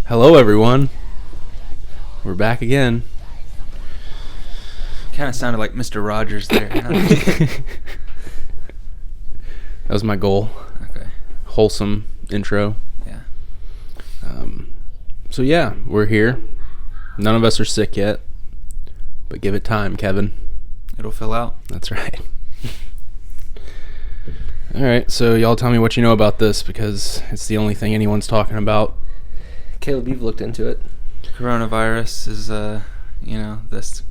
Hello, everyone. We're back again. Kind of sounded like Mr. Rogers there. That was my goal. Okay. Wholesome intro. Yeah. So yeah, we're here. None of us are sick yet, but give it time, Kevin. It'll fill out. That's right. All right, so y'all tell me what you know about this because it's the only thing anyone's talking about. Caleb, you've looked into it. Coronavirus is, this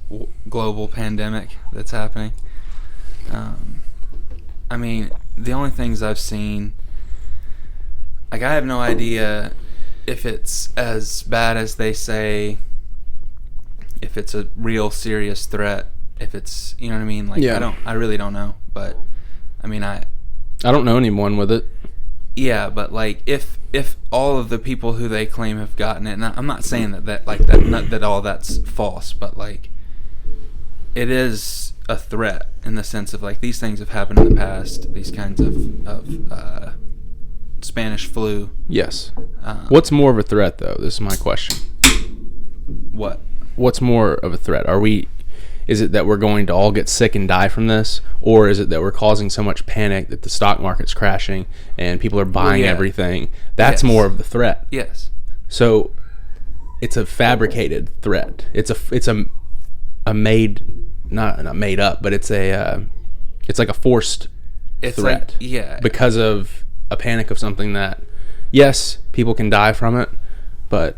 global pandemic that's happening. I mean, the only things I've seen, like, I have no idea if it's as bad as they say, if it's a real serious threat, if it's, you know what I mean? Like, yeah. I really don't know, but, I mean, I don't know anyone with it. Yeah, but like if all of the people who they claim have gotten it, and I'm not saying that all that's false, but like it is a threat in the sense of like these things have happened in the past, these kinds of Spanish flu. Yes. What's more of a threat, though? This is my question. What? What's more of a threat? Is it that we're going to all get sick and die from this, or is it that we're causing so much panic that the stock market's crashing and people are buying everything? That's more of the threat. Yes. So it's a fabricated threat. It's a made, not made up, but it's like a forced threat. Like, because of a panic of something that, yes, people can die from it, but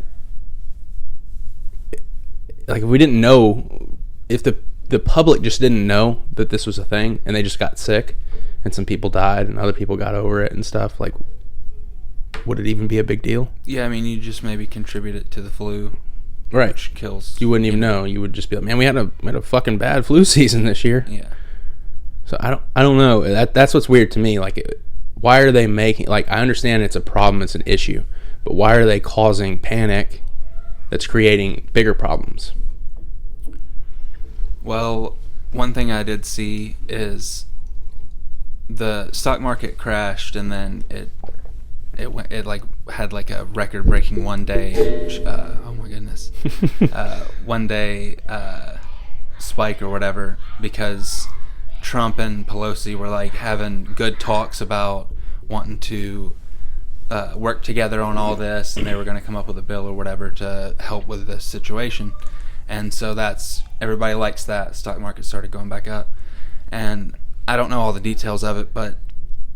like if we didn't know. If the public just didn't know that this was a thing and they just got sick and some people died and other people got over it and stuff, like, would it even be a big deal? Yeah, I mean, you just maybe contribute it to the flu, right? Which kills. You wouldn't even know. You would just be like, man, we had a fucking bad flu season this year. Yeah. So I don't know. That's what's weird to me. Like, why are they making? Like, I understand it's a problem, it's an issue, but why are they causing panic that's creating bigger problems? Well, one thing I did see is the stock market crashed, and then it like had like a record-breaking one day. Oh my goodness, one day spike or whatever because Trump and Pelosi were like having good talks about wanting to work together on all this, and they were going to come up with a bill or whatever to help with this situation. And so everybody likes that. Stock market started going back up. And I don't know all the details of it, but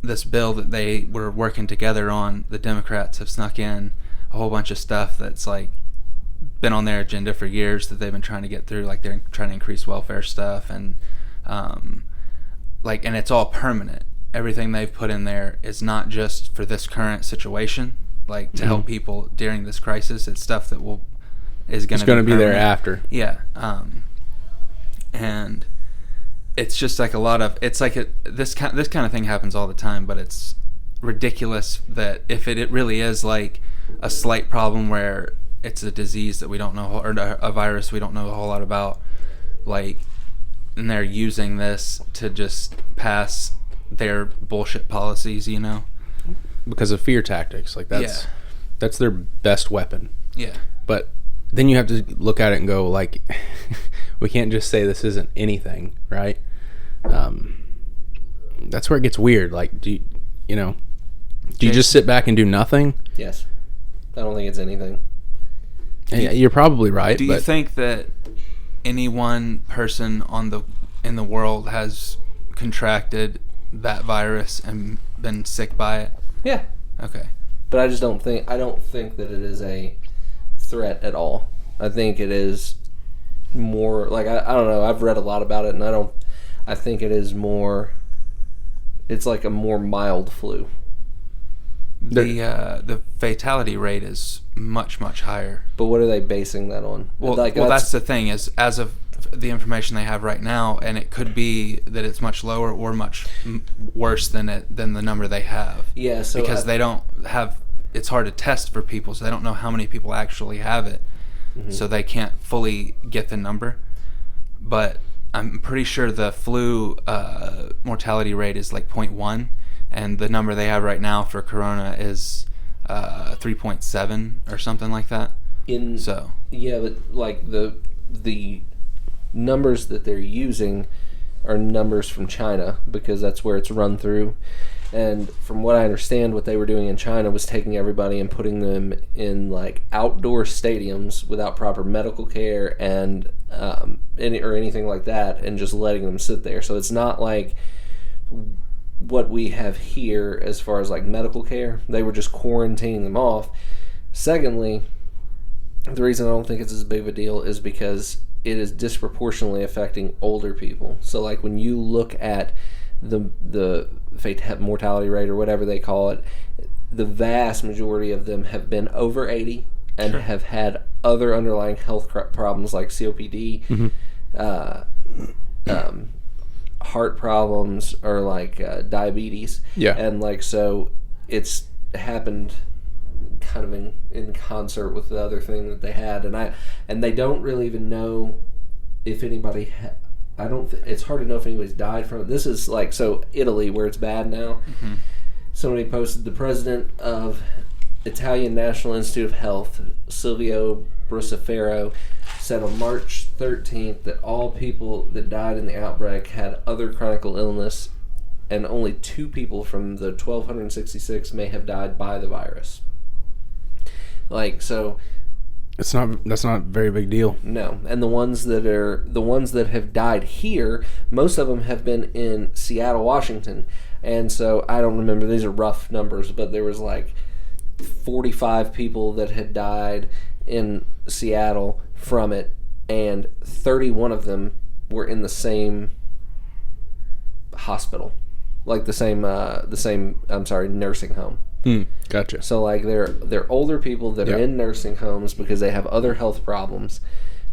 this bill that they were working together on, the Democrats have snuck in a whole bunch of stuff that's like been on their agenda for years that they've been trying to get through. Like they're trying to increase welfare stuff and and it's all permanent. Everything they've put in there is not just for this current situation, like to help people during this crisis. It's stuff that is going to be there after. Yeah. And it's just like it's like this kind of thing happens all the time, but it's ridiculous that if it really is like a slight problem where it's a disease that we don't know, or a virus we don't know a whole lot about, like, and they're using this to just pass their bullshit policies, you know? Because of fear tactics. Like that's their best weapon. Yeah. But then you have to look at it and go, like, we can't just say this isn't anything, right? That's where it gets weird. Like, do you just sit back and do nothing? Yes. I don't think it's anything. Yeah, you're probably right. Do you think that any one person in the world has contracted that virus and been sick by it? Yeah. Okay. But I don't think that it is a threat at all. I think it is more like I don't know. I've read a lot about it, and I think it is more. It's like a more mild flu. The fatality rate is much higher. But what are they basing that on? Well, that's the thing is, as of the information they have right now, and it could be that it's much lower or much worse than the number they have. Yeah. So because they don't have. It's hard to test for people, so they don't know how many people actually have it. Mm-hmm. So they can't fully get the number. But I'm pretty sure the flu mortality rate is like 0.1, and the number they have right now for corona is 3.7 or something like that. Yeah, but like the numbers that they're using are numbers from China because that's where it's run through. And from what I understand, what they were doing in China was taking everybody and putting them in like outdoor stadiums without proper medical care and anything like that, and just letting them sit there. So it's not like what we have here as far as like medical care. They were just quarantining them off. Secondly, the reason I don't think it's as big of a deal is because it is disproportionately affecting older people. So like when you look at the mortality rate or whatever they call it, the vast majority of them have been over 80 and Sure. have had other underlying health problems like COPD, heart problems, or like diabetes. Yeah. And like, so it's happened kind of in concert with the other thing that they had, and they don't really even know if anybody it's hard to know if anybody's died from it. This is like, so Italy, where it's bad now. Mm-hmm. Somebody posted, the president of Italian National Institute of Health, Silvio Brusaferro, said on March 13th that all people that died in the outbreak had other chronic illness, and only 2 people from the 1,266 may have died by the virus. Like, so that's not a very big deal. no. And the ones that have died here, most of them have been in Seattle, Washington. And so I don't remember, these are rough numbers, but there was like 45 people that had died in Seattle from it, and 31 of them were in the same hospital, like the same nursing home. Gotcha. So like they're older people that are Yeah. in nursing homes because they have other health problems.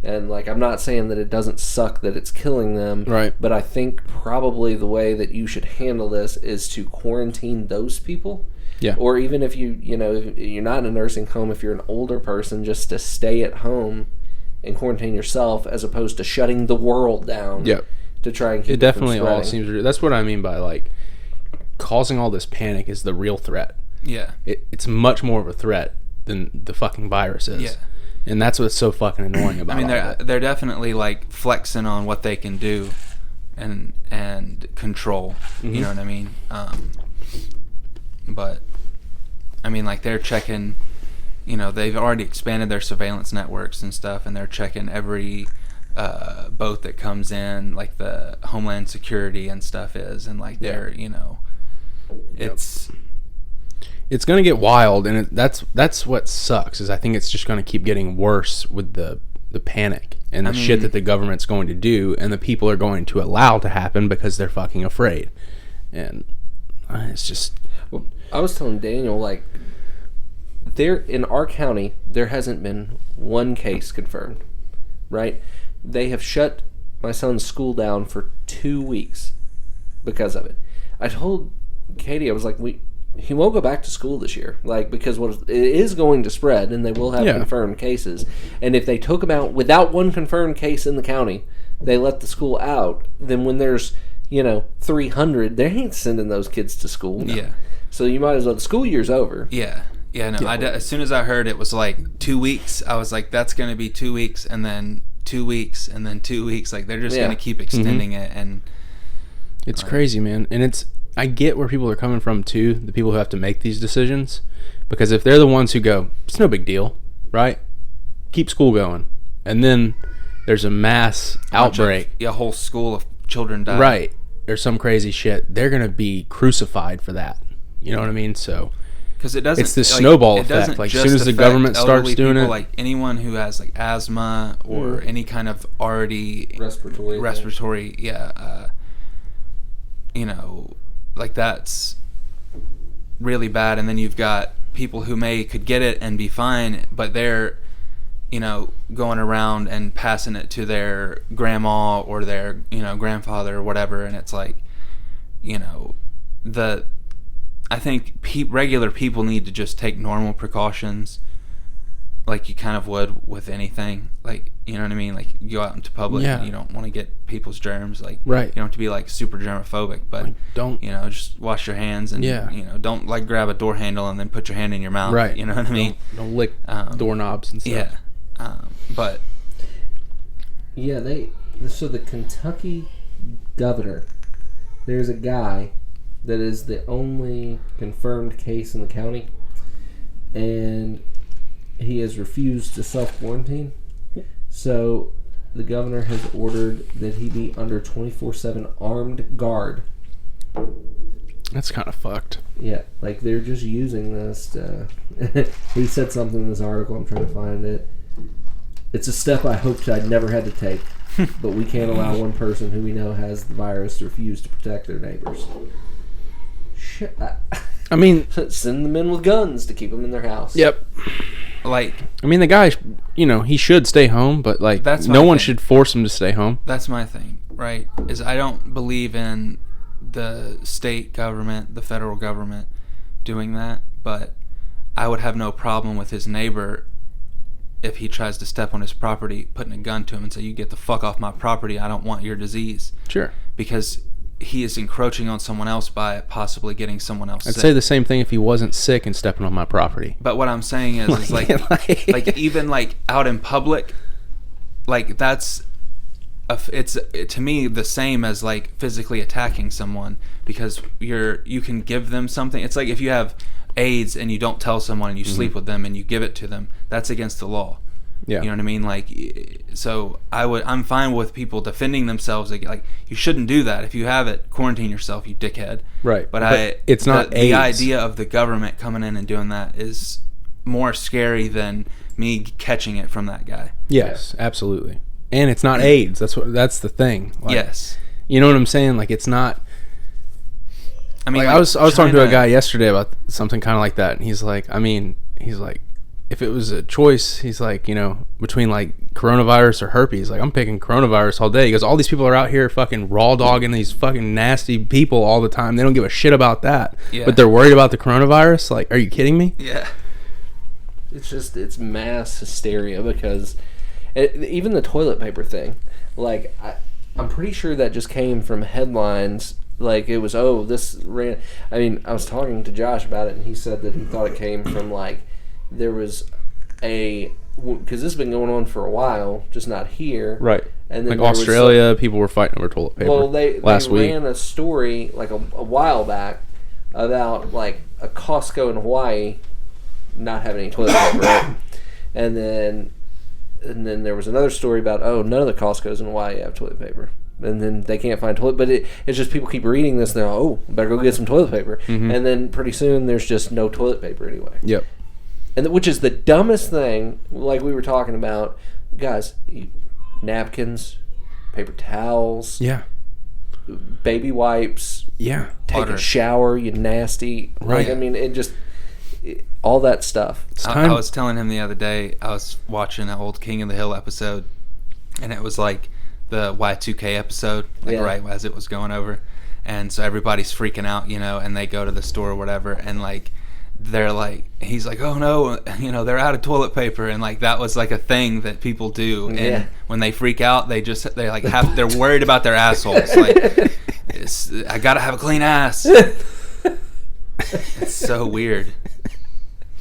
And like, I'm not saying that it doesn't suck that it's killing them, Right. but I think probably the way that you should handle this is to quarantine those people. Yeah. Or even if if you're not in a nursing home, if you're an older person, just to stay at home and quarantine yourself, as opposed to shutting the world down. Yep. To try and keep It definitely from all spreading. seems. That's what I mean by like causing all this panic is the real threat. Yeah. It's much more of a threat than the fucking virus is. Yeah. And that's what's so fucking annoying about I mean, all of it. they're definitely like flexing on what they can do and control. Mm-hmm. You know what I mean? But I mean, like, they're checking. You know, they've already expanded their surveillance networks and stuff, and they're checking every boat that comes in, like the Homeland Security and stuff is, and like they're, you know, It's going to get wild, and that's what sucks. Is I think it's just going to keep getting worse with the panic and the shit that the government's going to do, and the people are going to allow to happen because they're fucking afraid. And it's just. Well, I was telling Daniel, like, there in our county, there hasn't been one case confirmed, right? They have shut my son's school down for 2 weeks because of it. I told Katie, I was like, he won't go back to school this year, like, because it is going to spread, and they will have confirmed cases. And if they took him out without one confirmed case in the county, they let the school out, then when there's 300, they ain't sending those kids to school. No. Yeah. So you might as well. The school year's over. Yeah. Yeah. No. As soon as I heard it was like 2 weeks, I was like, that's going to be 2 weeks, and then 2 weeks, and then 2 weeks. Like, they're just going to keep extending it, and it's crazy, man. And I get where people are coming from too, the people who have to make these decisions, because if they're the ones who go, it's no big deal, right? Keep school going, and then there's a mass outbreak, a whole school of children die, right? Or some crazy shit. They're gonna be crucified for that. You know what I mean? So because it doesn't. It's the snowball effect. Like, as soon as the government starts doing it, like anyone who has like asthma or any kind of already respiratory, like, that's really bad. And then you've got people who could get it and be fine, but they're going around and passing it to their grandma or their grandfather or whatever, and it's like, I think regular people need to just take normal precautions like you kind of would with anything. Like, You know what I mean? Like, you go out into public and you don't want to get people's germs. Like, right. You don't have to be like super germophobic, but like, don't, you know, just wash your hands and, you know, don't like grab a door handle and then put your hand in your mouth. Right. You know what I mean? Don't lick doorknobs and stuff. Yeah. But yeah, so the Kentucky governor, there's a guy that is the only confirmed case in the county, and he has refused to self-quarantine. So the governor has ordered that he be under 24/7 armed guard. That's kind of fucked. Yeah, like they're just using this to... He said something in this article, I'm trying to find it. It's a step I hoped I'd never had to take, but we can't allow one person who we know has the virus to refuse to protect their neighbors. Shit. I mean... Send them in with guns to keep them in their house. Yep. like, I mean, the guy, you know, he should stay home, but like, no one should force him to stay home. That's my thing, right? Is I don't believe in the state government, the federal government doing that, but I would have no problem with his neighbor, if he tries to step on his property, putting a gun to him and say, you get the fuck off my property, I don't want your disease. Sure. Because he is encroaching on someone else by possibly getting someone else sick. I'd say the same thing if he wasn't sick and stepping on my property. But what I'm saying is like even like out in public, like that's to me the same as like physically attacking someone, because you can give them something. It's like if you have AIDS and you don't tell someone and you sleep with them and you give it to them, that's against the law. Yeah. You know what I mean? Like, so I'm fine with people defending themselves. Like, you shouldn't do that. If you have it, quarantine yourself, you dickhead. Right. But it's not the AIDS. idea of the government coming in and doing that is more scary than me catching it from that guy. Yes, absolutely. And it's not AIDS. That's the thing. Like, yes. You know what I'm saying? Like, it's not. I mean, like, I was talking to a guy yesterday about something kind of like that, and he's like, if it was a choice, he's like, you know, between like coronavirus or herpes, like I'm picking coronavirus all day. He goes, all these people are out here fucking raw dogging these fucking nasty people all the time. They don't give a shit about that. Yeah. But they're worried about the coronavirus. Like, are you kidding me? Yeah. It's mass hysteria because even the toilet paper thing, like I'm pretty sure that just came from headlines. Like it was, this ran. I mean, I was talking to Josh about it, and he said that he thought it came from like, there was because this has been going on for a while, just not here. Right. And then like Australia, people were fighting over toilet paper. Well, they week. ran a story like a while back about like a Costco in Hawaii not having any toilet paper, right? And then there was another story about none of the Costcos in Hawaii have toilet paper. And then they can't find toilet, but it's just people keep reading this. And they're better go get some toilet paper. Mm-hmm. And then pretty soon there's just no toilet paper anyway. Yep. And which is the dumbest thing, like we were talking about, guys. Napkins, paper towels, baby wipes, take a shower, you nasty. Right. Like, I mean, all that stuff. I was telling him the other day, I was watching an old King of the Hill episode, and it was like the Y2K episode, right as it was going over. And so everybody's freaking out, you know, and they go to the store or whatever, and like, they're like, he's like, oh no, you know, they're out of toilet paper, and like that was like a thing that people do, and when they freak out, they're worried about their assholes. Like, I gotta have a clean ass. It's so weird.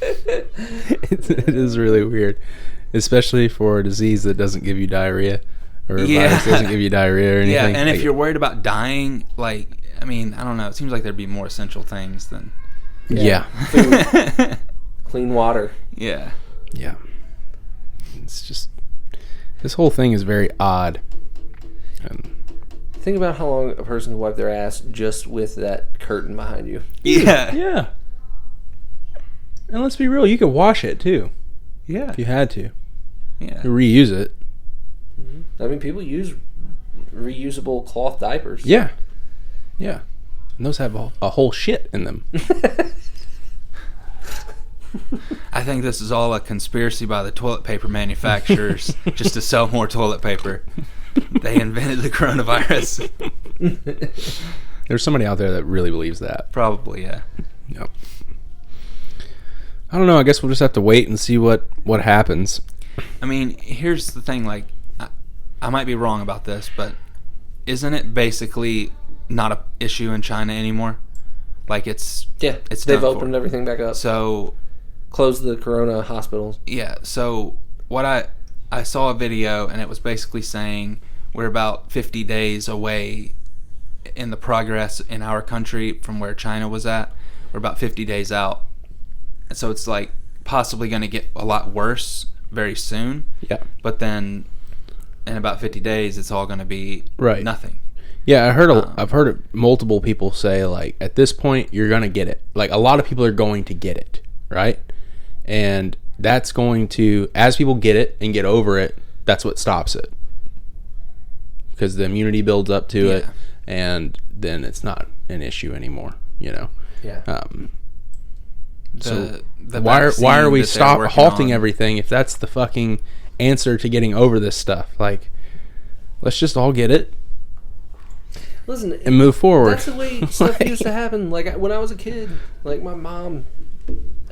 It is really weird, especially for a disease that doesn't give you diarrhea, or a virus doesn't give you diarrhea or anything. Yeah, and if you're worried about dying, like, I mean, I don't know. It seems like there'd be more essential things than. Yeah. Food, clean water. Yeah. Yeah. It's just, this whole thing is very odd. And think about how long a person can wipe their ass just with that curtain behind you. Yeah. Yeah. And let's be real, you could wash it too. Yeah. If you had to. Yeah. Reuse it. I mean, people use reusable cloth diapers. Yeah. Yeah. And those have a whole shit in them. I think this is all a conspiracy by the toilet paper manufacturers just to sell more toilet paper. They invented the coronavirus. There's somebody out there that really believes that. Probably, yeah. Yep. I don't know. I guess we'll just have to wait and see what happens. I mean, here's the thing. Like, I might be wrong about this, but isn't it basically not a issue in China anymore? Like, it's they've opened everything back up. So closed the corona hospitals. Yeah. So what I saw a video, and it was basically saying we're about 50 days away in the progress in our country from where China was at. We're about 50 days out. And so it's like possibly going to get a lot worse very soon. Yeah. But then in about 50 days, it's all going to be nothing. Yeah, I've heard multiple people say, like, at this point, you're going to get it. Like, a lot of people are going to get it, right? And that's going to, as people get it and get over it, that's what stops it. Because the immunity builds up to it, and then it's not an issue anymore, you know? Yeah. So why are we halting everything if that's the fucking answer to getting over this stuff? Like, let's just all get it. Listen, and move forward. That's the way stuff used to happen. Like, when I was a kid, like, my mom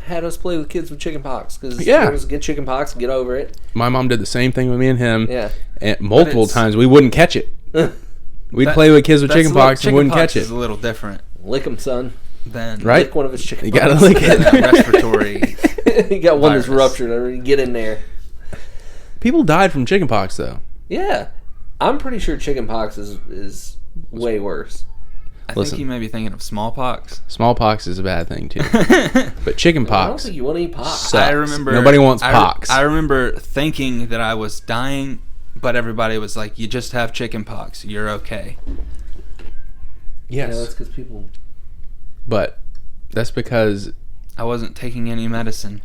had us play with kids with chicken pox because it was get chicken pox, get over it. My mom did the same thing with me and him. Yeah, and multiple times we wouldn't catch it. We'd play with kids with chicken pox and wouldn't catch it. It's a little different. Lick them, son. Then lick one of his chicken. You gotta lick it. Respiratory. You got one that's ruptured. Get in there. People died from chicken pox though. Yeah, I'm pretty sure chicken pox is way worse. I think you may be thinking of smallpox. Smallpox is a bad thing too, but chicken pox. I don't think you want to eat pox. Sucks. I remember nobody wants pox. I remember thinking that I was dying, but everybody was like, "You just have chicken pox. You're okay." Yes, that's because people. But that's because I wasn't taking any medicine.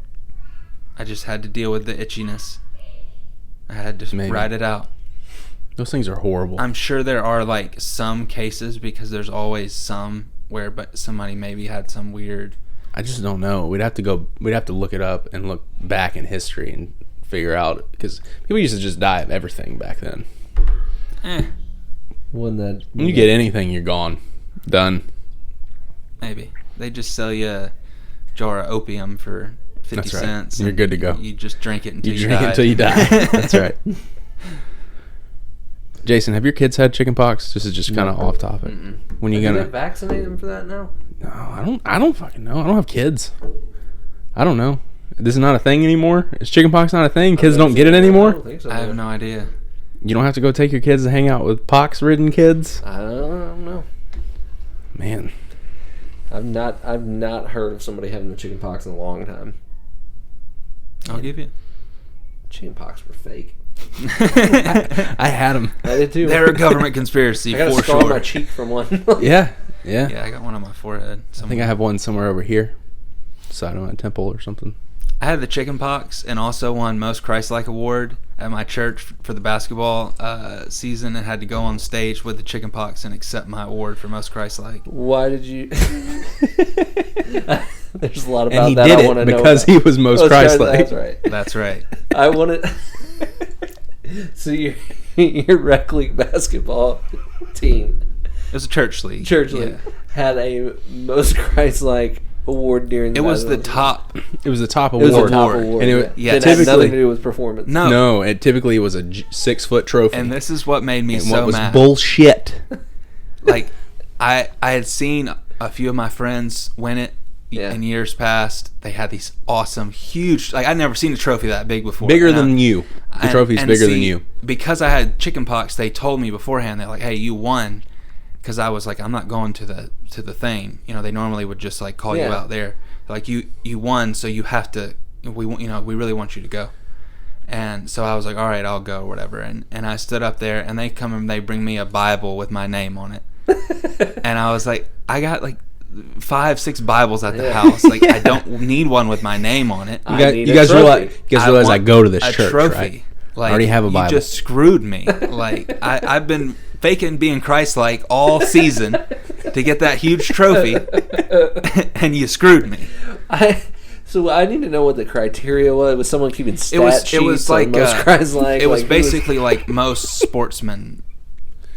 I just had to deal with the itchiness. I had to ride it out. Those things are horrible. I'm sure there are like some cases because there's always some where somebody maybe had some weird. I just don't know. We'd have to look it up and look back in history and figure out, because people used to just die of everything back then. When you get anything, you're gone, done. Maybe they just sell you a jar of opium for 50 cents. You're good to go. You just drink it until you die. That's right. Jason, have your kids had chicken pox? This is just kind of off topic. Mm-mm. When you gonna vaccinate them for that now? No, I don't fucking know. I don't have kids. I don't know. This is not a thing anymore. Is chicken pox not a thing? Kids don't get it anymore. I don't think so. I have no idea. You don't have to go take your kids to hang out with pox-ridden kids. I don't know. Man, I've not heard of somebody having the chicken pox in a long time. I'll give you. Chicken pox were fake. I had them. I did too. They're a government conspiracy. I got a scar on my cheek from one. Yeah. Yeah, I got one on my forehead. I think I have one somewhere over here, side of my temple or something. I had the chicken pox and also won Most Christ-like award at my church for the basketball season, and had to go on stage with the chicken pox and accept my award for Most Christ-like. Why did you? There's a lot about and he that did I want to know. Because he was most Christ-like. That's right. That's right. I wanted. So your rec league basketball team. It was a church league. Had a Most Christ-like award during. It was the top. It was the top award. It was the top award. And it had nothing to do with performance. No. It typically was a 6-foot trophy. And this is what made me so what was mad. Bullshit. Like, I had seen a few of my friends win it in years past. They had these awesome, huge. Like, I'd never seen a trophy that big before. Bigger than you. The trophy's bigger than you. Because I had chicken pox, they told me beforehand. They're like, "Hey, you won." Because I was like, I'm not going to the thing. You know, they normally would just like call you out there. They're like, you won, so you have to. We really want you to go. And so I was like, all right, I'll go, or whatever. And I stood up there, and they come and they bring me a Bible with my name on it. And I was like, I got like 5-6 Bibles at the house. Like, I don't need one with my name on it. You guys realize I go to this church, trophy. Right? Like, I already have a Bible. You just screwed me. Like, I've been faking being Christ-like all season to get that huge trophy, and you screwed me. So I need to know what the criteria was. Was someone keeping stat sheets? It was like most Christ-like. It was basically like most sportsmen.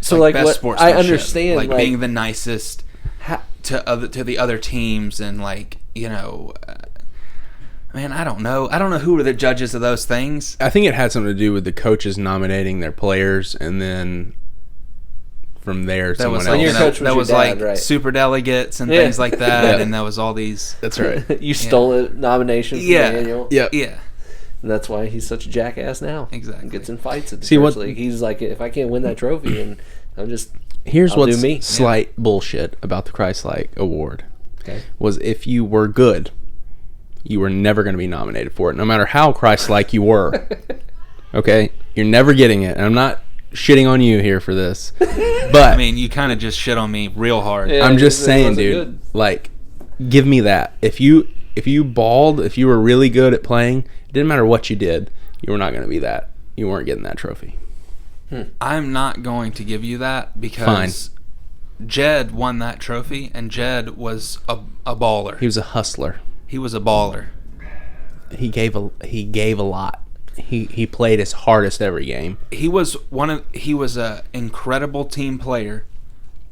So like best what I understand, like being the nicest to the other teams, and like Man, I don't know. I don't know who were the judges of those things. I think it had something to do with the coaches nominating their players, and then from there, That someone was else. like, your coach was that your was dad, like right? super delegates and Yeah. things like that, Yeah. and that was all these. That's right. You stole a nomination from Yeah. Daniel. Yep. Yeah, And that's why he's such a jackass now. Exactly. He gets in fights at the See, church what- league. He's like, if I can't win that trophy, and I'm just Here's I'll do what's me. slight bullshit about the Christ-like award. okay. Was if you were good, you were never going to be nominated for it, no matter how Christ-like you were. Okay? You're never getting it. And I'm not shitting on you here for this. But I mean, you kind of just shit on me real hard. Yeah. I'm just it saying, wasn't dude, good. like, give me that. If you balled, if you were really good at playing, it didn't matter what you did, you were not going to be that. You weren't getting that trophy. I'm not going to give you that because Fine. Jed won that trophy, and Jed was a baller. He was a hustler. He was a baller. He gave a lot. He played his hardest every game. He was a incredible team player,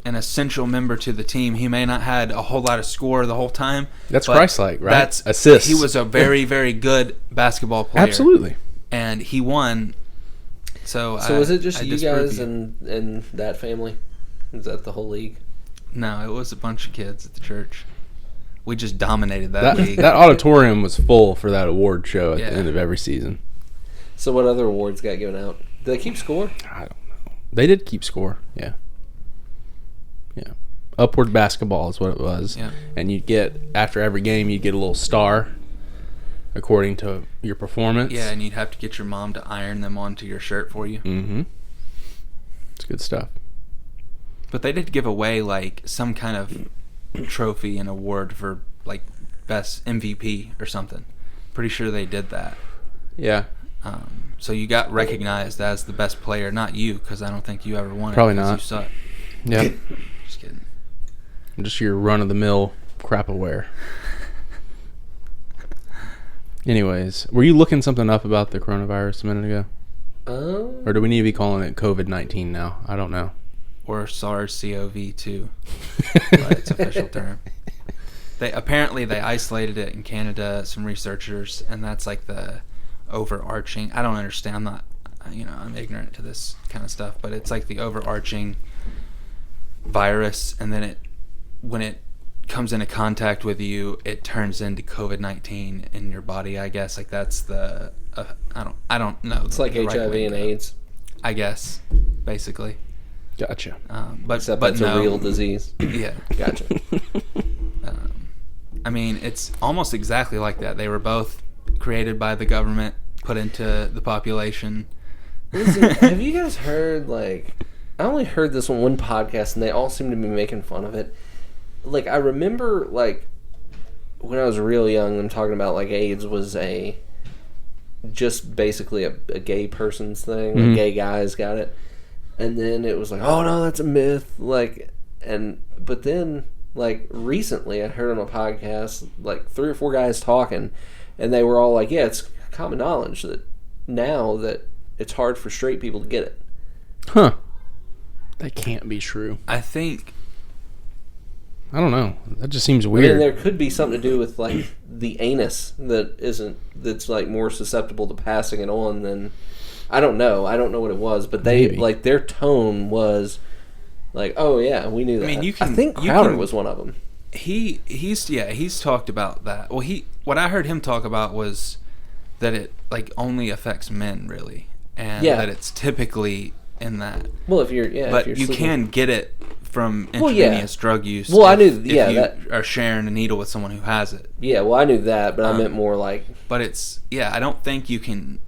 an essential member to the team. He may not had a whole lot of score the whole time. That's but Christ-like, right? That's assists. He was a very, very good basketball player. Absolutely. And he won. So Was it just I you disprove guys and that family? Was that the whole league? No, it was a bunch of kids at the church. We just dominated that league. That auditorium was full for that award show at Yeah. the end of every season. So what other awards got given out? Did they keep score? I don't know. They did keep score. Yeah. Yeah. Upward basketball is what it was. Yeah. And you'd get, after every game, you'd get a little star according to your performance. Yeah, and you'd have to get your mom to iron them onto your shirt for you. Mm-hmm. It's good stuff. But they did give away like some kind of trophy and award for like best MVP or something. Pretty sure they did that. Yeah. So you got recognized as the best player, not you, because I don't think you ever won it. Probably 'cause not. You suck. Yeah. Just kidding. Just your run-of-the-mill crap-aware. Anyways, were you looking something up about the coronavirus a minute ago? Or do we need to be calling it COVID-19 now? I don't know. Or SARS-CoV-2 by its official term. They isolated it in Canada, some researchers, and that's like the overarching. I don't understand. I'm not, I'm ignorant to this kind of stuff, but it's like the overarching virus, and then when it comes into contact with you, it turns into COVID-19 in your body. I guess like that's the I don't know. It's like HIV and AIDS. I guess, basically. Gotcha. Except but that's no. a real disease. Yeah. Gotcha. I mean, it's almost exactly like that. They were both created by the government, put into the population. Listen, have you guys heard, like, I only heard this on one podcast, and they all seem to be making fun of it. Like, I remember, like, when I was real young, them talking about, like, AIDS was just basically a gay person's thing. Mm-hmm. Like, gay guys got it. And then it was like, oh, no, that's a myth. Like, but then, like, recently I heard on a podcast, like, 3 or 4 guys talking, and they were all like, yeah, it's common knowledge that now that it's hard for straight people to get it. Huh. That can't be true. I think I don't know. That just seems I weird. mean, there could be something to do with, like, the anus that's, like, more susceptible to passing it on than, I don't know. I don't know what it was, but they, Maybe. like, their tone was like, oh, yeah, we knew that. I mean, I think Crowder was one of them. he's talked about that. Well, what I heard him talk about was that it like only affects men really, and Yeah. that it's typically in that. Well, if you're, yeah. But if you're you sleeping- can get it from Well, yeah. intravenous drug use. Well, I knew- if yeah, you that- are sharing a needle with someone who has it. Yeah, well, I knew that, but I meant more like, But it's I don't think you can,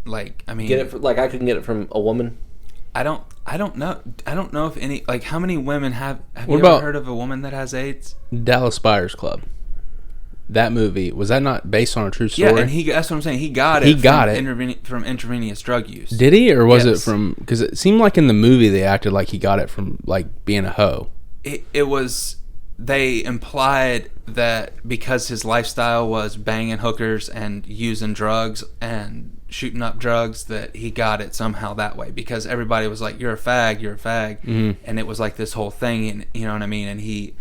like, I mean, get it, like, I couldn't get it from a woman. I don't know. I don't know if any, like, how many women have What you about- ever heard of a woman that has AIDS? Dallas Buyers Club. That movie, was that not based on a true story? Yeah, and that's what I'm saying. He got it. From intravenous drug use. Did he, or was it Yes. from? Because it seemed like in the movie they acted like he got it from like being a hoe. It was. They implied that because his lifestyle was banging hookers and using drugs and shooting up drugs, that he got it somehow that way. Because everybody was like, "You're a fag, you're a fag," and it was like this whole thing, and you know what I mean. And he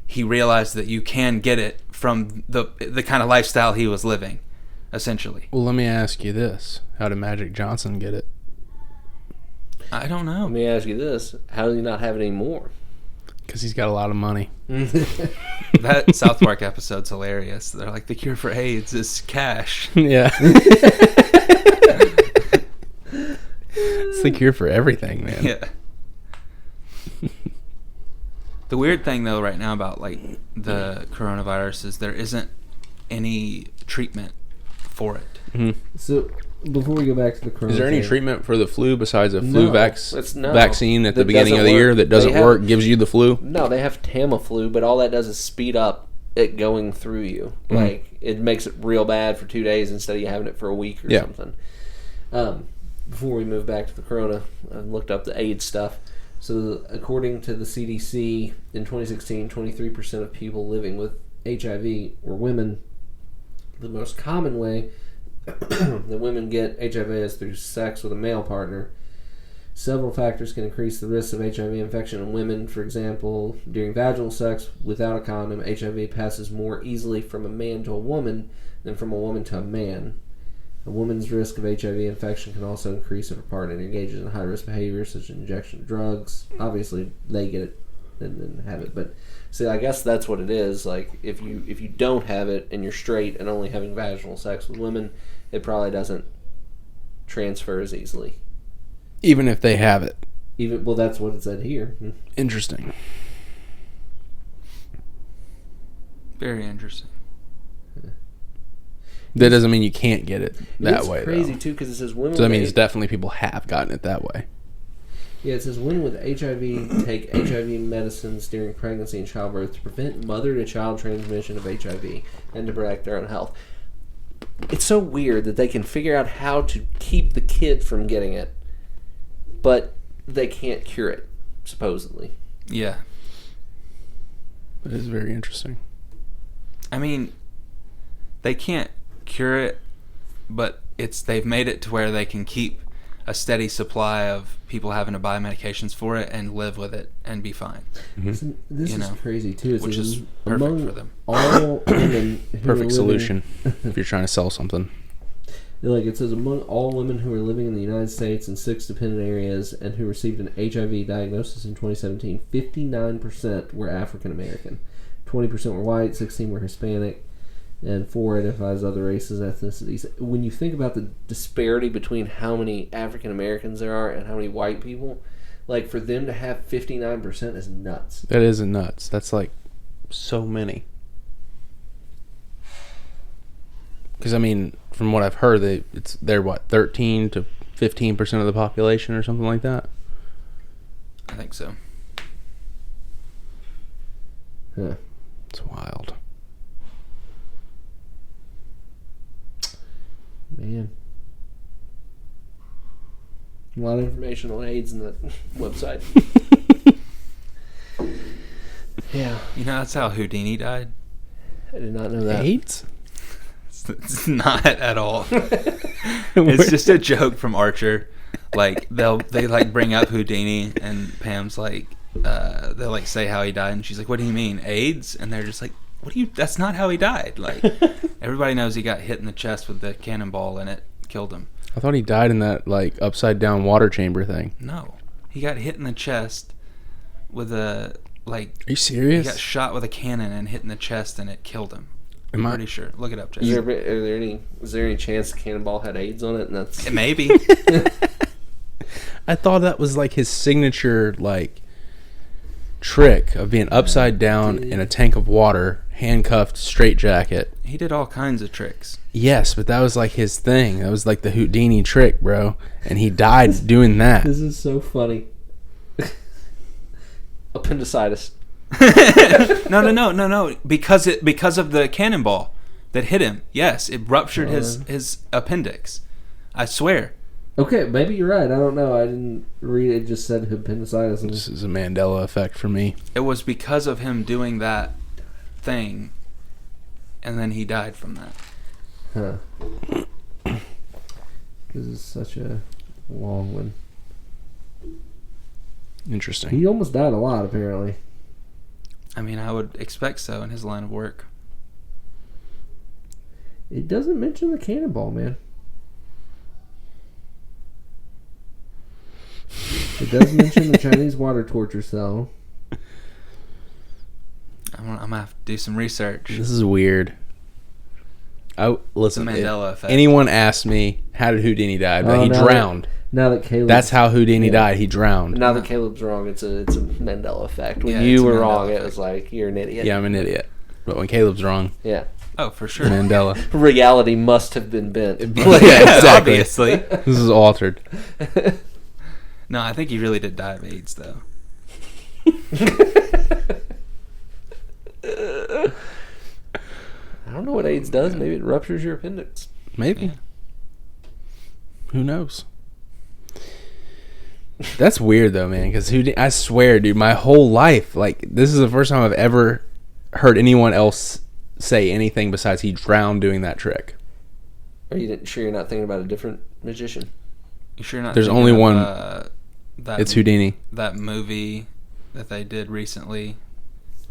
he realized that you can get it from the kind of lifestyle he was living, essentially. Well, let me ask you this: how did Magic Johnson get it? I don't know. Let me ask you this: how do you not have it anymore? Because he's got a lot of money. That South Park episode's hilarious. They're like, the cure for AIDS is cash. Yeah. It's the cure for everything, man. Yeah. The weird thing, though, right now about like the coronavirus is there isn't any treatment for it. Mm-hmm. So before we go back to the corona, Is there any treatment for the flu besides a flu No. vaccine at the That beginning of the doesn't year work. that doesn't work, gives you the flu? No, they have Tamiflu, but all that does is speed up it going through you. Mm. Like, it makes it real bad for 2 days instead of you having it for a week or something. Before we move back to the corona, I looked up the AIDS stuff. So according to the CDC, in 2016, 23% of people living with HIV were women. The most common way that women get HIV is through sex with a male partner. Several factors can increase the risk of HIV infection in women. For example, during vaginal sex without a condom, HIV passes more easily from a man to a woman than from a woman to a man. A woman's risk of HIV infection can also increase if her partner engages in high-risk behavior, such as injection of drugs. Obviously, they get it and then have it. But see, I guess that's what it is. Like, if you don't have it and you're straight and only having vaginal sex with women, it probably doesn't transfer as easily. Even if they have it. Well, that's what it said here. Interesting. Very interesting. That doesn't mean you can't get it that way, It's crazy, though. too, because it says women So that with means definitely people have gotten it that way. Yeah, it says women with HIV take HIV medicines during pregnancy and childbirth to prevent mother-to-child transmission of HIV and to protect their own health. It's so weird that they can figure out how to keep the kid from getting it, but they can't cure it, supposedly. Yeah. It is very interesting. I mean, they can't cure it, but they've made it to where they can keep a steady supply of people having to buy medications for it and live with it and be fine. Mm-hmm. So this is crazy too. It Which says is perfect among for them. All women who Perfect are solution if you're trying to sell something. Like it says, among all women who are living in the United States in 6 dependent areas and who received an HIV diagnosis in 2017, 59% were African American, 20% were white, 16% were Hispanic, and 4 identify as other races and ethnicities. When you think about the disparity between how many African Americans there are and how many white people, like for them to have 59% is nuts. That is nuts. That's like so many. Because I mean, from what I've heard, they're what, 13 to 15% of the population or something like that. I think so. Huh. It's wild. Man. A lot of information on AIDS in that website. Yeah. You know, that's how Houdini died? I did not know that. AIDS? It's not at all. It's just a joke from Archer. Like they like bring up Houdini and Pam's like they'll like say how he died and she's like, what do you mean, AIDS? And they're just like, that's not how he died. Like everybody knows he got hit in the chest with the cannonball and it killed him. I thought he died in that like upside down water chamber thing. No. He got hit in the chest with a like Are you serious? He got shot with a cannon and hit in the chest and it killed him. I'm pretty sure. Look it up, Is Jason. there any chance the cannonball had AIDS on it? And that's Maybe. I thought that was like his signature like trick of being upside down in a tank of water, handcuffed, straitjacket. He did all kinds of tricks. Yes, but that was like his thing. That was like the Houdini trick, bro. And he died doing that. This is so funny. Appendicitis. No. Because of the cannonball that hit him. Yes, it ruptured his appendix. I swear. Okay, maybe you're right. I don't know. I didn't read it. It just said appendicitis. This is a Mandela effect for me. It was because of him doing that thing, and then he died from that. Huh. This is such a long one. Interesting. He almost died a lot, apparently. I mean, I would expect so in his line of work. It doesn't mention the cannonball, man. It does mention the Chinese water torture cell. I'm gonna have to do some research. This is weird. Listen, The Mandela effect. Anyone asked me how did Houdini die, but he drowned. Now that Caleb, That's how Houdini died. He drowned. Now that Caleb's wrong, it's a Mandela effect. When Yeah, you it's a were Mandela wrong, effect. it was like you're an idiot. Yeah, I'm an idiot. But when Caleb's wrong, Yeah. Oh, for sure. Mandela. Reality must have been bent. Yeah, exactly. Obviously. This is altered. No, I think he really did die of AIDS, though. I don't know what AIDS does. Maybe it ruptures your appendix. Maybe. Yeah. Who knows? That's weird though, man. Because I swear, dude, my whole life, like, this is the first time I've ever heard anyone else say anything besides he drowned doing that trick. Are you sure you're not thinking about a different magician? You sure not? There's thinking only of, one. That It's Houdini. That movie that they did recently,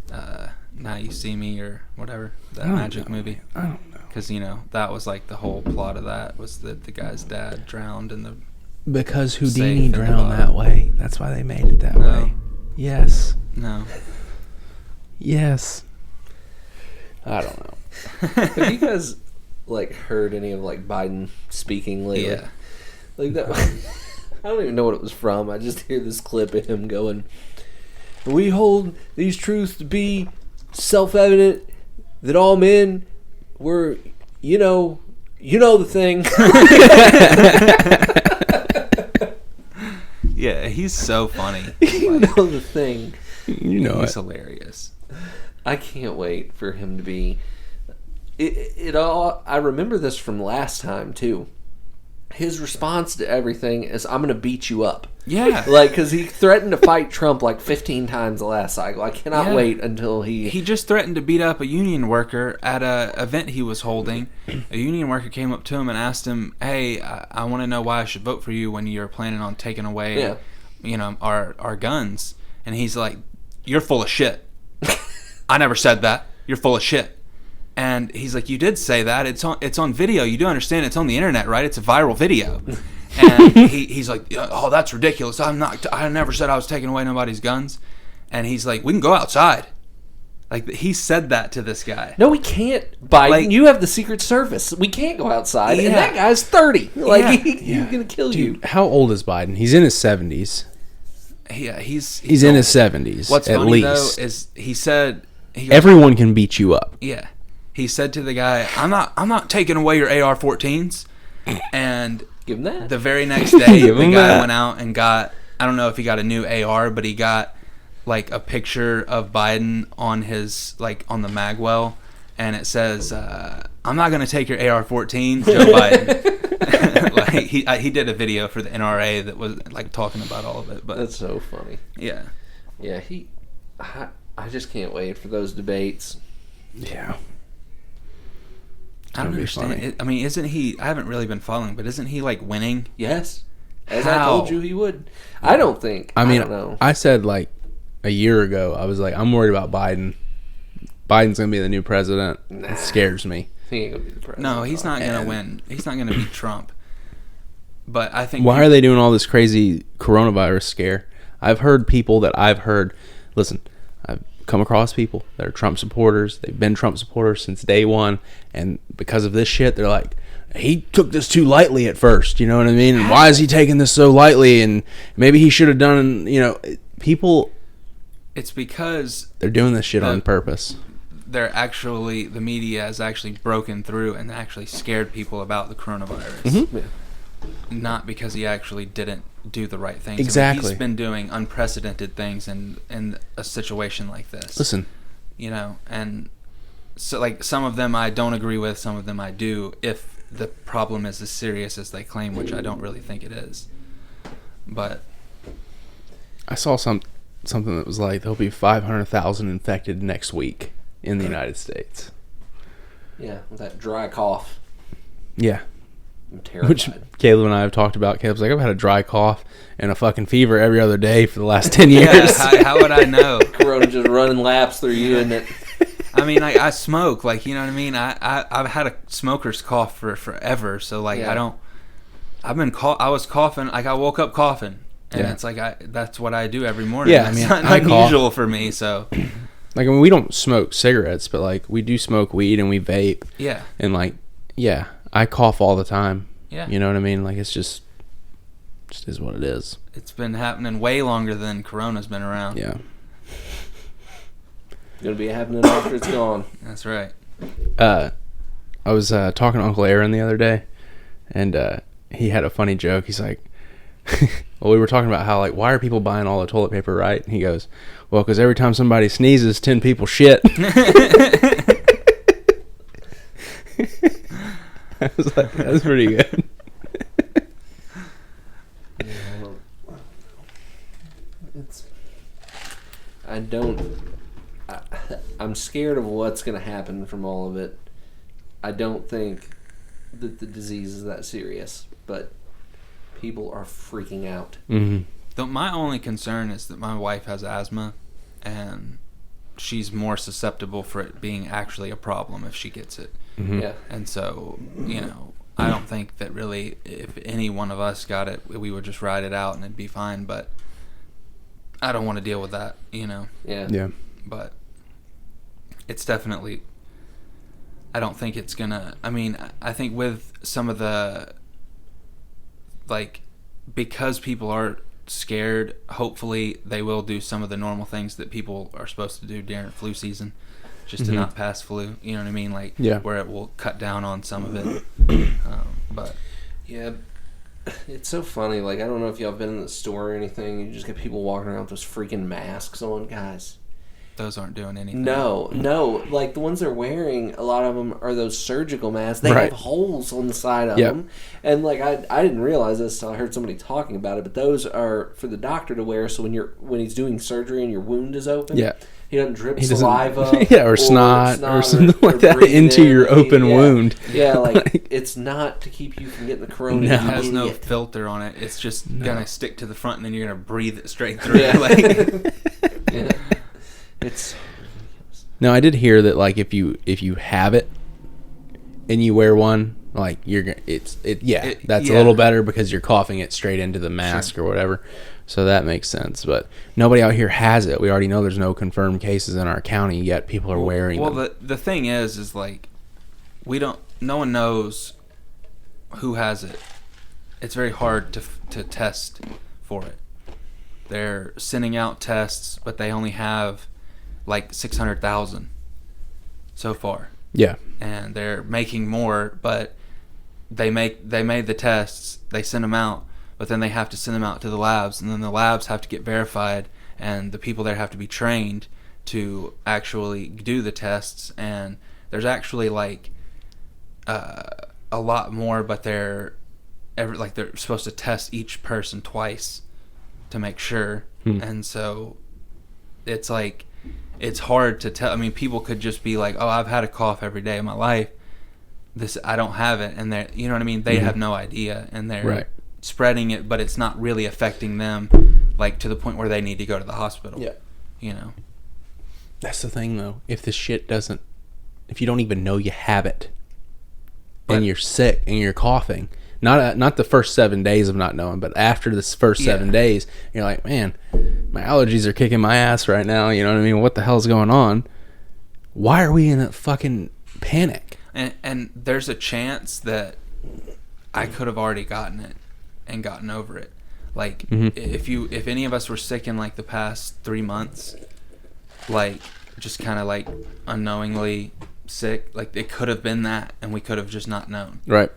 Now You See Me or whatever, that magic movie. I don't know. Because that was like the whole plot of that was that the guy's dad drowned in the. Because Houdini Safe in the drowned bottom. that way. That's why they made it that No. way. Yes. No. Yes. I don't know. Have you guys heard any of Biden speaking lately? Yeah. Like that. I don't even know what it was from. I just hear this clip of him going, "We hold these truths to be self-evident that all men were, the thing." Yeah, he's so funny. You know the thing. You know He's it. hilarious. I can't wait for him to be. It all. I remember this from last time too. His response to everything is, "I'm going to beat you up." Yeah. Because he threatened to fight Trump 15 times the last cycle. I cannot Yeah. wait until he. He just threatened to beat up a union worker at a event he was holding. A union worker came up to him and asked him, "Hey, I want to know why I should vote for you when you're planning on taking away, our guns." And he's like, "You're full of shit. I never said that. You're full of shit." And he's like, "You did say that. It's on video. You do understand it's on the internet, right? It's a viral video." And he's like, "Oh, that's ridiculous. I never said I was taking away nobody's guns." And he's like, "We can go outside." He said that to this guy. No, we can't, Biden. You have the Secret Service. We can't go outside. And that guy's 30. He's going to kill you. Dude, how old is Biden? He's in his 70s. Yeah, he's in his 70s. What's at funny least. though is he said Everyone can beat you up. Yeah. He said to the guy, I'm not taking away your AR-14s. And give him that. The very next day, Give the him guy that. went out and got, I don't know if he got a new AR, but he got a picture of Biden on his, on the magwell, and it says, "I'm not going to take your AR-14, Joe Biden." He did a video for the NRA that was talking about all of it. But that's so funny. Yeah. Yeah, I just can't wait for those debates. Yeah. I don't understand. I mean, isn't he? I haven't really been following, but isn't he winning? Yes, as How? I told you he would. I don't think. I mean, don't know. I said a year ago, I was I'm worried about Biden. Biden's gonna be the new president. Nah. It scares me. He ain't gonna be the president. No, he's not going to win. He's not going to beat Trump. But I think. Why are they doing all this crazy coronavirus scare? I've heard people that listen, I've come across people that are Trump supporters. They've been Trump supporters since day one, and because of this shit, they're like, he took this too lightly at first. You know what I mean? And why is he taking this so lightly? And maybe he should have done. People. It's because they're doing this shit on purpose. The media has actually broken through and actually scared people about the coronavirus. Mm-hmm. Yeah. Not because he actually didn't do the right things. Exactly. I mean, he's been doing unprecedented things in a situation like this. Listen. And so some of them I don't agree with, some of them I do, if the problem is as serious as they claim, which I don't really think it is. But I saw something that was there'll be 500,000 infected next week in the United States. Yeah, with that dry cough. Yeah. I'm terrified. Which Caleb and I have talked about. Caleb's like, I've had a dry cough and a fucking fever every other day for the last 10 years. Yeah, how would I know? Corona just running laps through you, and it. I mean, like, I smoke, like, you know what I mean? I've had a smoker's cough for forever, so, like, Yeah. I was coughing, like, I woke up coughing, and Yeah. it's like, that's what I do every morning. Yeah, That's I mean, not I cough. unusual for me, so, Like, I mean, we don't smoke cigarettes, but, like, we do smoke weed and we vape. yeah. And, like, yeah, I cough all the time. Yeah. You know what I mean? Like, it's just is what it is. It's been happening way longer than Corona's been around. Yeah. Gonna be happening after it's gone. That's right. I was talking to Uncle Aaron the other day, and he had a funny joke. He's like, well, we were talking about how, like, why are people buying all the toilet paper, right? And he goes, well, because every time somebody sneezes, 10 people shit. I was like, that's pretty good. I'm scared of what's going to happen from all of it. I don't think that the disease is that serious, but people are freaking out. Mm-hmm. My only concern is that my wife has asthma, and she's more susceptible for it being actually a problem if she gets it. Mm-hmm. Yeah. And so, you know, I don't think that really if any one of us got it, we would just ride it out and it'd be fine, but I don't want to deal with that, you know. Yeah. Yeah. But it's definitely, I don't think it's gonna, I mean, I think with some of the, like, because people are scared, hopefully they will do some of the normal things that people are supposed to do during flu season, just to not pass flu, you know what I mean? Like, Yeah. where it will cut down on some of it. But Yeah. It's so funny. Like, I don't know if y'all been in the store or anything. You just get people walking around with those freaking masks on, guys. those aren't doing anything. No. Like, the ones they're wearing, a lot of them are those surgical masks. They Right. have holes on the side of Yep. them. And, like, I didn't realize this until I heard somebody talking about it, but those are for the doctor to wear so when he's doing surgery and your wound is open, Yeah. he doesn't drip He doesn't- saliva. yeah, or snot or something like that breathe into in. your open wound. Yeah, like, it's not to keep you from getting the corona. No. you It has no idiot. filter on it. It's just No. gonna stick to the front, and then you're gonna breathe it straight through. Yeah. Like, Yeah. It's No, I did hear that, like, if you have it and you wear one, like, that's a yeah. little better because you're coughing it straight into the mask or whatever. So that makes sense. But nobody out here has it. We already know there's no confirmed cases in our county, yet people are wearing them. Well, the thing is like, no one knows who has it. It's very hard to test for it. They're sending out tests, but they only have like 600,000 so far, Yeah. and they're making more. But they made the tests, they send them out, but then they have to send them out to the labs, and then the labs have to get verified, and the people there have to be trained to actually do the tests. And there's actually like a lot more, but they're supposed to test each person twice to make sure. And so it's like, it's hard to tell. I mean, people could just be like, oh, I've had a cough every day of my life, I don't have it, and they're, you know what I mean, they have no idea, and they're Right. spreading it, but it's not really affecting them, like, to the point where they need to go to the hospital. Yeah. You know. That's the thing, though. If you don't even know you have it, and you're sick and you're coughing, not the first 7 days of not knowing, but after this first 7 days, you're like, man, my allergies are kicking my ass right now. You know what I mean? What the hell's going on? Why are we in a fucking panic? And there's a chance that I could have already gotten it and gotten over it. Like, if any of us were sick in like the past 3 months, like, just kind of like unknowingly sick, like, it could have been that, and we could have just not known. Right.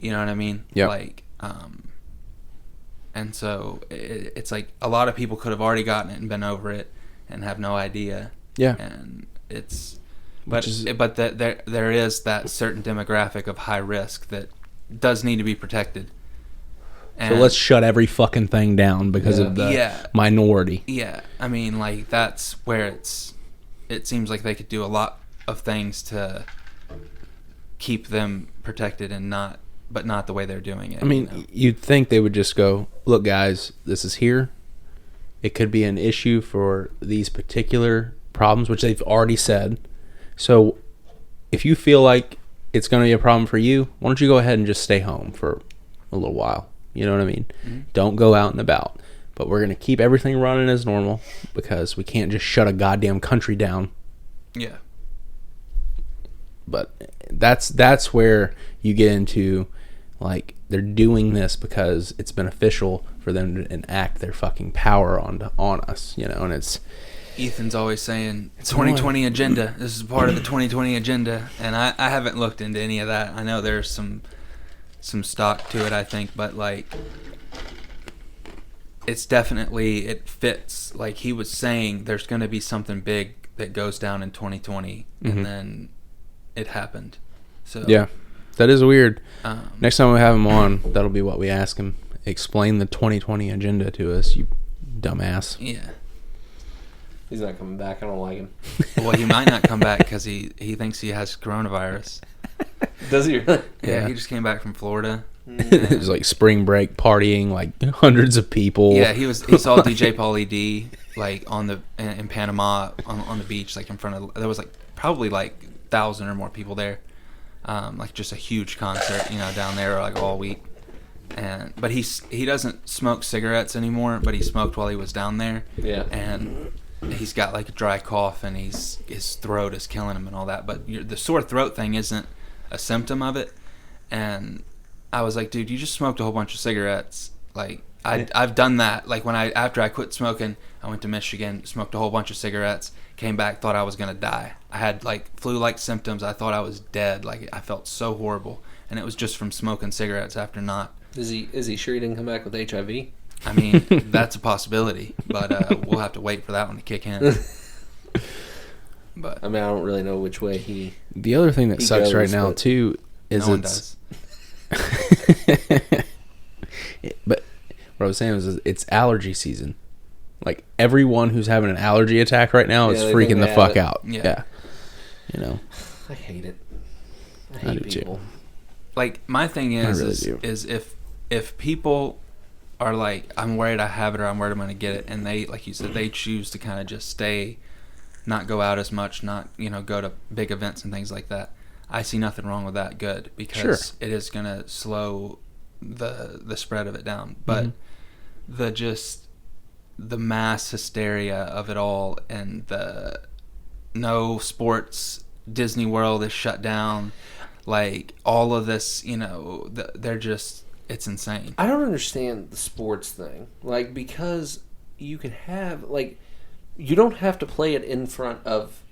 You know what I mean? Yeah. Like, and so it's like a lot of people could have already gotten it and been over it and have no idea. Yeah. And but there is that certain demographic of high risk that does need to be protected. So let's shut every fucking thing down because of the minority. Yeah, I mean, like, that's where it seems like they could do a lot of things to keep them protected and not but not the way they're doing it. I mean, you'd think they would just go, look, guys, this is here. It could be an issue for these particular problems, which they've already said. So if you feel like it's going to be a problem for you, why don't you go ahead and just stay home for a little while? You know what I mean? Mm-hmm. Don't go out and about. But we're going to keep everything running as normal because we can't just shut a goddamn country down. Yeah. But that's where you get into, like, they're doing this because it's beneficial for them to enact their fucking power on us, you know, and it's... Ethan's always saying, 2020 agenda. This is part of the 2020 agenda. And I haven't looked into any of that. I know there's some stock to it, I think, but, like, it's definitely, it fits. Like he was saying, there's going to be something big that goes down in 2020, and then it happened. So yeah, that is weird. Next time we have him on, that'll be what we ask him. Explain the 2020 agenda to us, you dumbass. Yeah. He's not coming back. I don't like him. Well, he might not come back because he thinks he has coronavirus. Does he really? Yeah, he just came back from Florida. It was like spring break partying, like hundreds of people. Yeah, he saw DJ Pauly D like in Panama on the beach, like in front of, there was like probably like 1,000 or more people there, like just a huge concert, you know, down there like all week. But he doesn't smoke cigarettes anymore, but he smoked while he was down there. Yeah. And he's got like a dry cough, and his throat is killing him and all that. But the sore throat thing isn't a symptom of it. And I was like, dude, you just smoked a whole bunch of cigarettes. Like I've done that. Like after I quit smoking, I went to Michigan, smoked a whole bunch of cigarettes, came back, thought I was gonna die. I had like flu-like symptoms. I thought I was dead. Like I felt so horrible, and it was just from smoking cigarettes after not. Is he sure he didn't come back with HIV? I mean, that's a possibility, but we'll have to wait for that one to kick in. But I mean, I don't really know which way he. The other thing that sucks right now too is no one does. But what I was saying is it's allergy season. Like everyone who's having an allergy attack right now is freaking the fuck out. Yeah. You know. I hate it. I do hate people. too. Like my thing is really is if people are like, I'm worried I have it or I'm worried I'm going to get it, and they, like you said, they choose to kind of just stay, not go out as much, not, you know, go to big events and things like that. I see nothing wrong with that. Good, because it is going to slow the spread of it down. But the mass hysteria of it all, and the no sports, Disney World is shut down, like all of this, you know, they're just, it's insane. I don't understand the sports thing. Like, because you can have, like, you don't have to play it in front of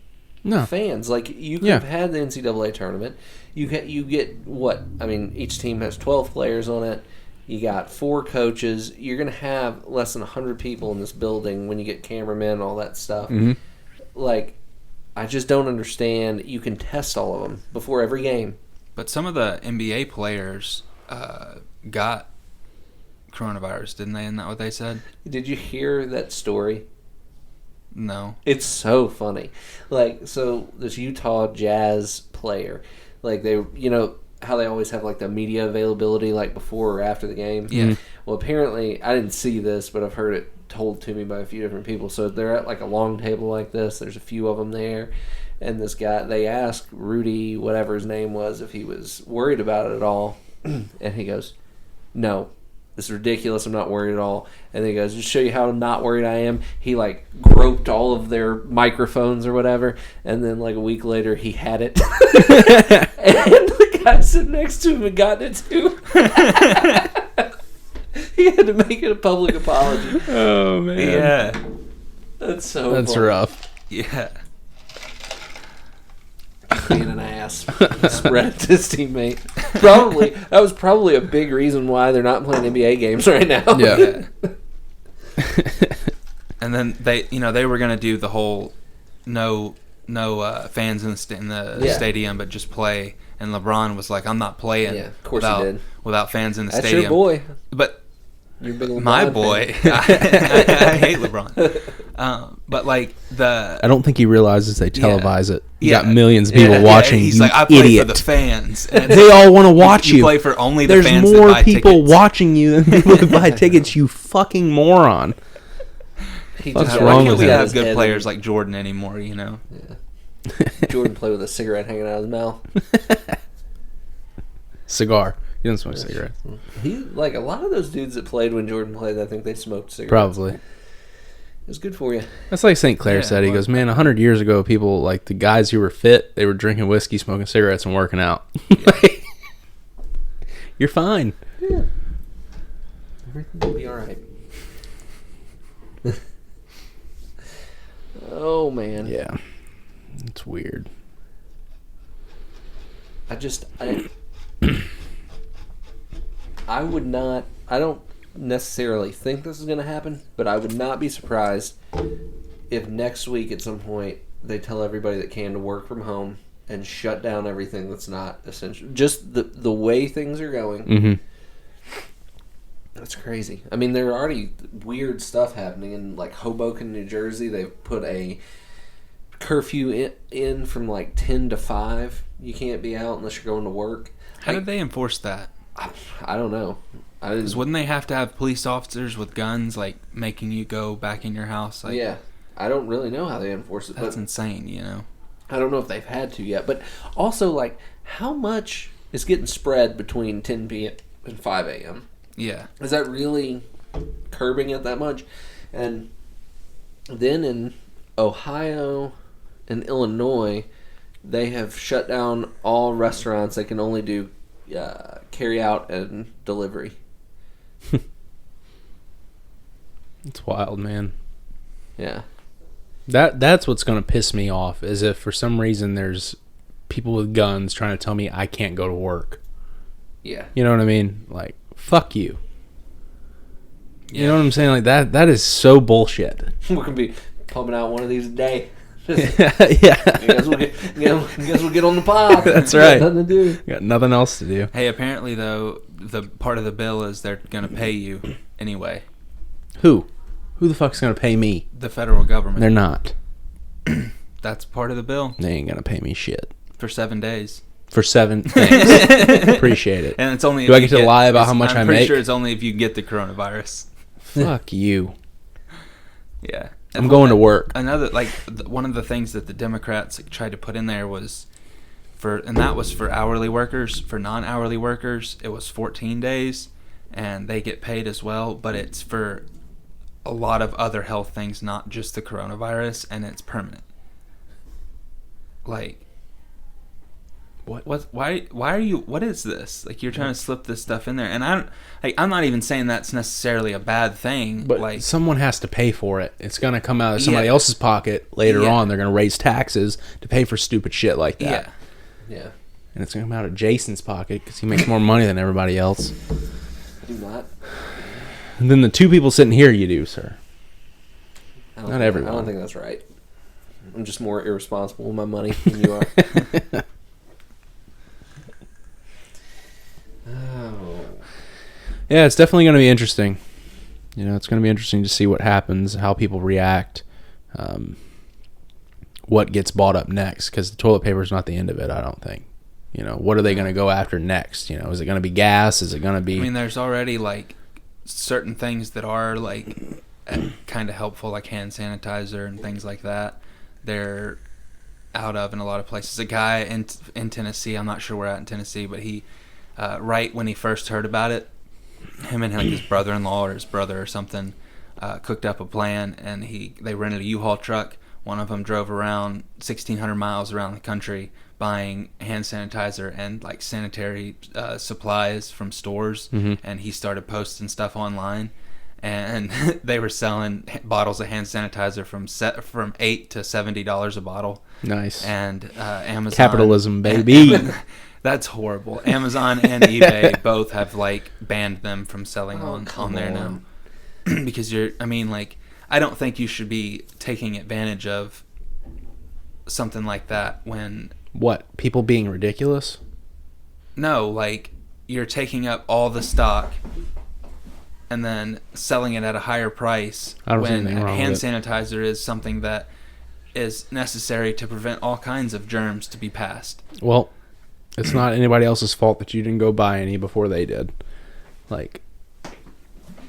fans. Like, you could have had the NCAA tournament. You get what? I mean, each team has 12 players on it. You got 4 coaches. You're going to have less than 100 people in this building when you get cameramen and all that stuff. Mm-hmm. Like, I just don't understand. You can test all of them before every game. But some of the NBA players got coronavirus, didn't they? Isn't that what they said? Did you hear that story? No. It's so funny. Like, so this Utah Jazz player, like they, you know, how they always have like the media availability like before or after the game? Yeah. Well, apparently, I didn't see this, but I've heard it told to me by a few different people. So they're at like a long table like this. There's a few of them there. And this guy, they asked Rudy, whatever his name was, if he was worried about it at all. And he goes, no, this is ridiculous. I'm not worried at all. And then he goes, just show you how not worried I am. He like groped all of their microphones or whatever. And then like a week later, he had it. And the guy sitting next to him had gotten it too. He had to make it a public apology. Oh, man. Yeah. That's That's funny. rough. Yeah. Being an ass. Spread it to his teammate. That was probably a big reason why they're not playing NBA games right now. Yeah. And then they were going to do the whole no fans in the stadium, but just play. And LeBron was like, I'm not playing of course he did. without fans in the That's stadium. your boy. But You're a big LeBron My fan. boy. I hate LeBron. But like I don't think he realizes they televise it. You Yeah. got millions of people watching. He's you like, I play idiot. for the fans. And it's They like, all want to watch you. play for only the There's fans more that buy people tickets. watching you than people that buy tickets. You fucking moron. He What's just- wrong Why with can't we that? have good players like Jordan anymore, you know? Jordan play with a cigarette hanging out of his mouth. Cigar. He doesn't smoke cigarettes. He like a lot of those dudes that played when Jordan played. I think they smoked cigarettes. Probably. It was good for you. That's like St. Clair Yeah, said. He well- goes, man, 100 years ago, people, like the guys who were fit, they were drinking whiskey, smoking cigarettes, and working out. You're fine. Yeah. Everything will be all right. Oh man. Yeah. It's weird. I would not. I don't necessarily think this is going to happen, but I would not be surprised if next week at some point they tell everybody that can to work from home and shut down everything that's not essential. Just the way things are going. Mm-hmm. That's crazy. I mean, there are already weird stuff happening in like Hoboken, New Jersey. They've put a curfew in from like 10 to 5. You can't be out unless you're going to work. How did they enforce that? I don't know. Because wouldn't they have to have police officers with guns, like, making you go back in your house? Like, Yeah. I don't really know how they enforce it. That's But insane, you know? I don't know if they've had to yet. But also, like, how much is getting spread between 10 p.m. and 5 a.m.? Yeah. Is that really curbing it that much? And then in Ohio and Illinois, they have shut down all restaurants. They can only do carry out and delivery. It's wild, man. Yeah. That's what's going to piss me off, is if for some reason there's people with guns trying to tell me I can't go to work. Yeah. You know what I mean? Like, fuck you. Yeah. You know what I'm saying? Like, that is so bullshit. We're going to be pumping out one of these a day. Yeah. Guess we'll get on the pod. That's We right. got nothing to do. Got nothing else to do. Hey, apparently, though, the part of the bill is they're going to pay you anyway. Who the fuck's going to pay me? The federal government. They're not. That's part of the bill They ain't going to pay me shit. for 7 days. For 7 things. Appreciate it. And it's only Do if I you get to lie about how much I I'm pretty make? sure it's only if you get the coronavirus. Fuck you. Yeah. I'm going to work. Another, like, one of the things that the Democrats tried to put in there was that was for hourly workers. For non-hourly workers, it was 14 days, and they get paid as well, but it's for a lot of other health things, not just the coronavirus, and it's permanent. Like, why are you, what is this? Like, you're trying to slip this stuff in there, and I'm not even saying that's necessarily a bad thing, But like, someone has to pay for it. It's going to come out of somebody Yeah. else's pocket later Yeah. on. They're going to raise taxes to pay for stupid shit like that. yeah. Yeah. And it's going to come out of Jason's pocket because he makes more money than everybody else. Do not. And then the two people sitting here, you do, sir. I don't Not think- everyone. I don't think that's right. I'm just more irresponsible with my money than you are. Oh. Yeah, it's definitely going to be interesting. You know, it's going to be interesting to see what happens, how people react, what gets bought up next, because the toilet paper is not the end of it, I don't think. You know, what are they going to go after next? You know, is it going to be gas? Is it going to be... I mean, there's already, like, certain things that are, like, kind of helpful, like hand sanitizer and things like that. They're out of in a lot of places. A guy in Tennessee, I'm not sure where at in Tennessee, but he, right when he first heard about it, him and like his brother-in-law or his brother or something cooked up a plan, and they rented a U-Haul truck. One of them drove around 1,600 miles around the country buying hand sanitizer and like sanitary supplies from stores, and he started posting stuff online, and they were selling bottles of hand sanitizer from $8 to $70 a bottle. Nice. And Amazon, Capitalism, baby. that's horrible. Amazon and eBay both have like banned them from selling on there now. Because I don't think you should be taking advantage of something like that when... What? People being ridiculous? No, like, you're taking up all the stock and then selling it at a higher price I don't see when anything wrong hand with it. sanitizer is something that is necessary to prevent all kinds of germs to be passed. Well, it's not anybody else's fault that you didn't go buy any before they did. Like,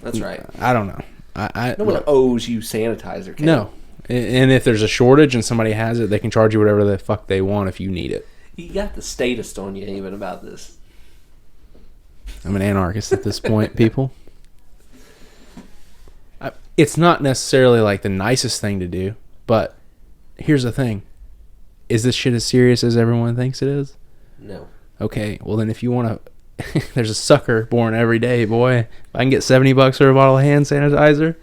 That's right. I don't know. No one owes you sanitizer. Ken. No. And if there's a shortage and somebody has it, they can charge you whatever the fuck they want if you need it. You got the statist on you even about this. I'm an anarchist at this point, people. It's not necessarily like the nicest thing to do, but here's the thing. Is this shit as serious as everyone thinks it is? No. Okay, well then if you want to... there's a sucker born every day, boy. If I can get $70 for a bottle of hand sanitizer,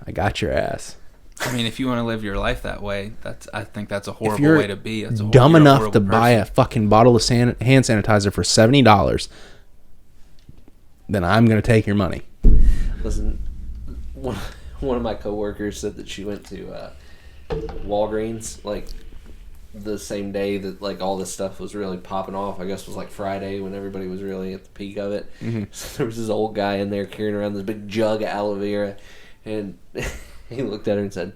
I got your ass. I mean, if you want to live your life that way, I think that's a If horrible you're way to be. That's dumb you're a enough horrible to buy a person. fucking bottle of hand sanitizer for $70, then I'm going to take your money. Listen, one of my coworkers said that she went to Walgreens like the same day that like all this stuff was really popping off. I guess it was like Friday when everybody was really at the peak of it. Mm-hmm. So there was this old guy in there carrying around this big jug of aloe vera, and he looked at her and said,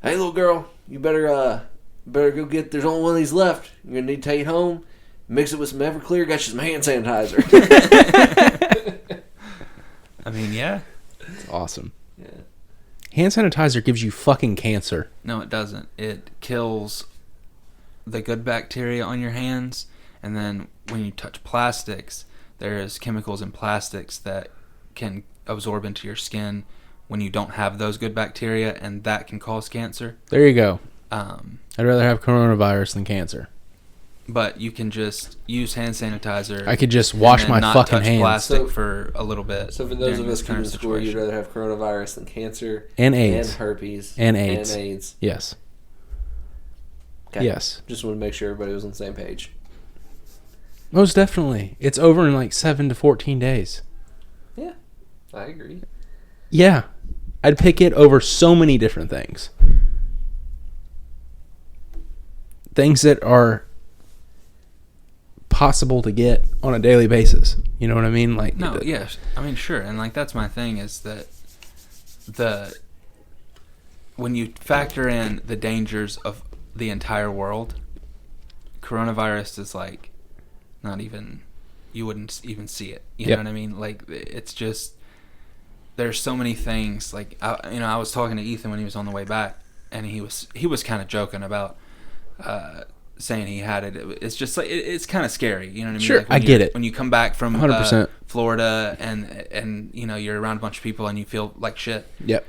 "Hey, little girl, you better go get. There's only one of these left. You're gonna need to take it home. Mix it with some Everclear. Got you some hand sanitizer." I mean, yeah. It's awesome. Yeah. Hand sanitizer gives you fucking cancer. No, it doesn't. It kills the good bacteria on your hands, and then when you touch plastics, there is chemicals in plastics that can absorb into your skin when you don't have those good bacteria, and that can cause cancer. There you go. I'd I'd rather have coronavirus than cancer. But you can just use hand sanitizer. I could just wash and my not fucking touch hands. plastic for a little bit. So for those during of us this kind keeping score, you'd situation. rather have coronavirus than cancer And AIDS. and herpes And AIDS. And AIDS. Yes. Okay. Yes. Just want to make sure everybody was on the same page. Most definitely. It's over in like 7 to 14 days. Yeah, I agree. Yeah. I'd pick it over so many different things. Things that are possible to get on a daily basis. You know what I mean? Like No, yes. I mean, sure. And like that's my thing is that when you factor in the dangers of the entire world, coronavirus is like not even, you wouldn't even see it. You know what I mean? Like it's just, there's so many things. Like I was talking to Ethan when he was on the way back, and he was kind of joking about saying he had it. It's just like it's kind of scary. You know what I mean? Sure, like I get it. When you come back from 100%. Florida and you know you're around a bunch of people and you feel like shit. Yep.